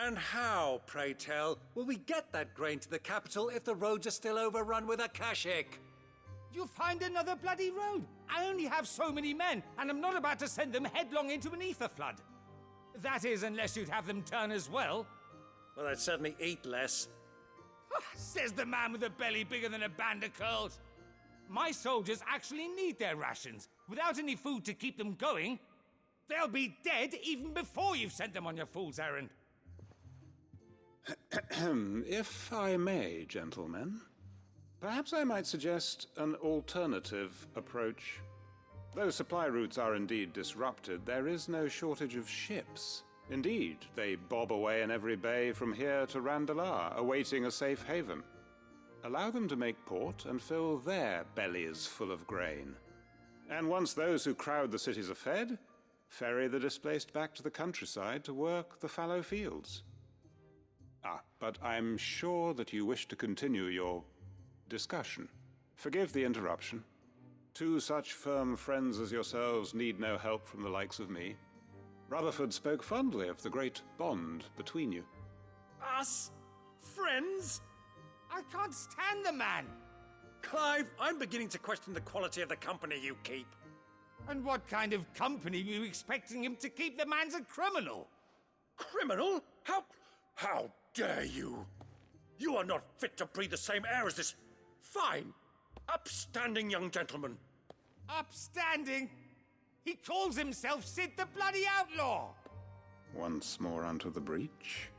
And how, pray tell, will we get that grain to the capital if the roads are still overrun with akashic? You'll find another bloody road. I only have so many men, and I'm not about to send them headlong into an ether flood. That is, unless you'd have them turn as well. Well, I'd certainly eat less. Says the man with a belly bigger than a band of curls. My soldiers actually need their rations. Without any food to keep them going, they'll be dead even before you've sent them on your fool's errand. If I may, gentlemen, perhaps I might suggest an alternative approach. Though supply routes are indeed disrupted, there is no shortage of ships. Indeed, they bob away in every bay from here to Randalar, awaiting a safe haven. Allow them to make port and fill their bellies full of grain. And once those who crowd the cities are fed, ferry the displaced back to the countryside to work the fallow fields. But I'm sure that you wish to continue your discussion. Forgive the interruption. 2 such firm friends as yourselves need no help from the likes of me. Rutherford spoke fondly of the great bond between you. Us? Friends? I can't stand the man! Clive, I'm beginning to question the quality of the company you keep. And what kind of company were you expecting him to keep? The man's a criminal! Criminal? How dare you? You are not fit to breathe the same air as this fine, upstanding young gentleman. Upstanding? He calls himself Sid the Bloody Outlaw! Once more unto the breach.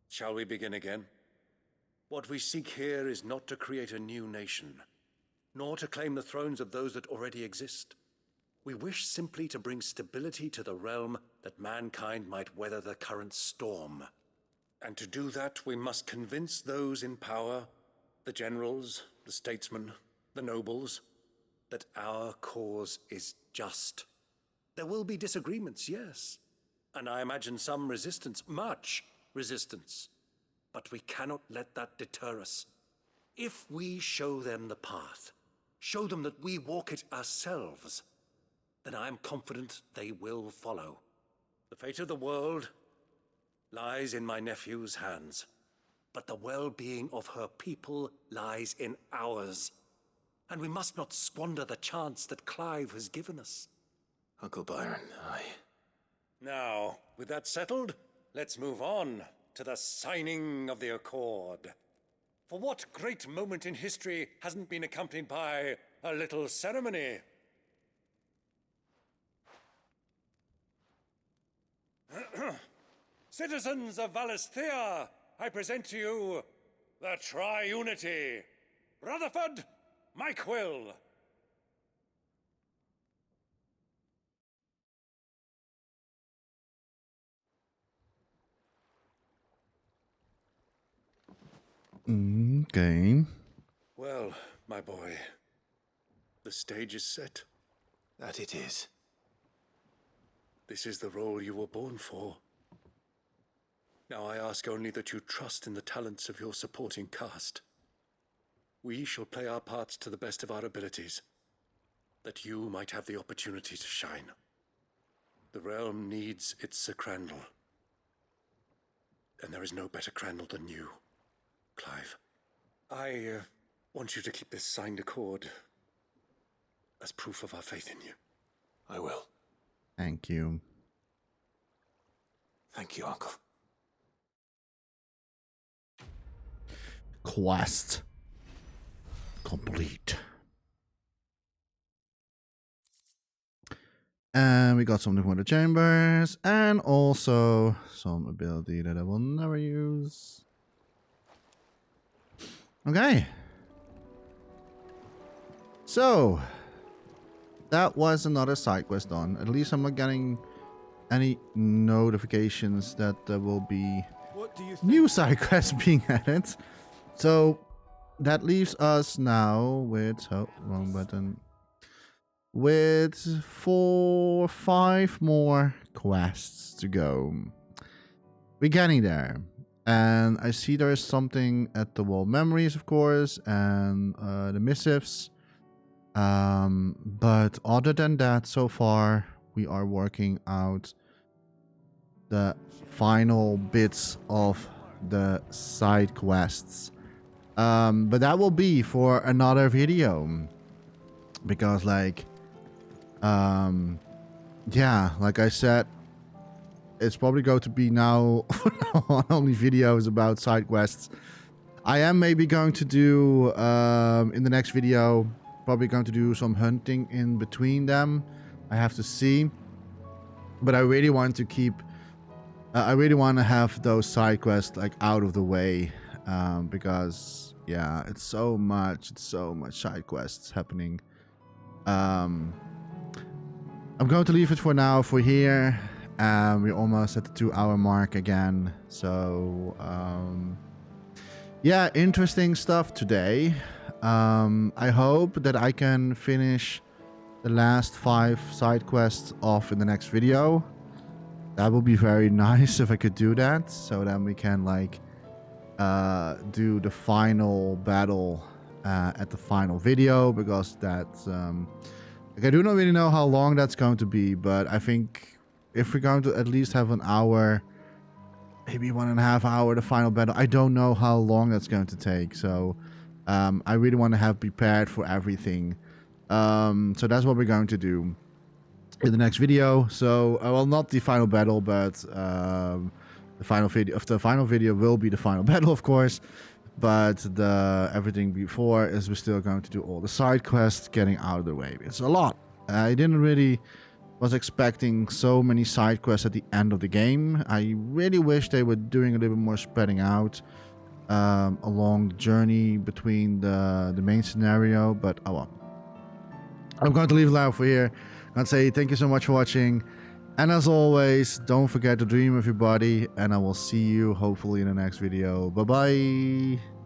Shall we begin again? What we seek here is not to create a new nation, nor to claim the thrones of those that already exist. We wish simply to bring stability to the realm that mankind might weather the current storm. And to do that, we must convince those in power, the generals, the statesmen, the nobles, that our cause is just. There will be disagreements, yes, and I imagine some resistance, much resistance. But we cannot let that deter us. If we show them the path, show them that we walk it ourselves, then I am confident they will follow. The fate of the world lies in my nephew's hands, but the well-being of her people lies in ours. And we must not squander the chance that Clive has given us. Uncle Byron, Now, with that settled, let's move on to the signing of the Accord. For what great moment in history hasn't been accompanied by a little ceremony, Citizens of Valisthea, I present to you the Triunity. Rutherford, my quill. Okay. Well, my boy, the stage is set. That it is. This is the role you were born for. Now I ask only that you trust in the talents of your supporting cast. We shall play our parts to the best of our abilities, that you might have the opportunity to shine. The realm needs its Sir Crandall. And there is no better Crandall than you, Clive. I want you to keep this signed accord as proof of our faith in you. I will. Thank you. Thank you, Uncle. Quest complete. And we got something from the chambers, and also some ability that I will never use. Okay. So, that was another side quest done. At least I'm not getting any notifications that there will be new side quests being added. So, that leaves us now with... Oh, wrong button. With 5 more quests to go. We're getting there. And I see there is something at the wall. Memories, of course, and the missives. But other than that, so far, we are working out the final bits of the side quests. But that will be for another video. Because, like... yeah, like I said, it's probably going to be now only videos about side quests. I am maybe going to do in the next video, probably going to do some hunting in between them. I have to see, but I really want to keep I really want to have those side quests like out of the way, because yeah, it's so much side quests happening. I'm going to leave it for now for here. We're almost at the 2-hour mark again. So, yeah, interesting stuff today. I hope that I can finish the last 5 side quests off in the next video. That would be very nice if I could do that. So then we can, like, do the final battle at the final video. Because that's... like, I do not really know how long that's going to be, but I think if we're going to at least have an hour, maybe 1.5 hour, the final battle, I don't know how long that's going to take. So I really want to have prepared for everything. So that's what we're going to do in the next video. So, well, not the final battle, but the final video will be the final battle, of course. But the everything before is we're still going to do all the side quests, getting out of the way. It's a lot. I didn't really was expecting so many side quests at the end of the game. I really wish they were doing a little bit more spreading out along the journey between the main scenario. But oh well. I'm going to leave it now for here. I'm going to say thank you so much for watching. And as always, don't forget to dream of your body. And I will see you hopefully in the next video. Bye-bye.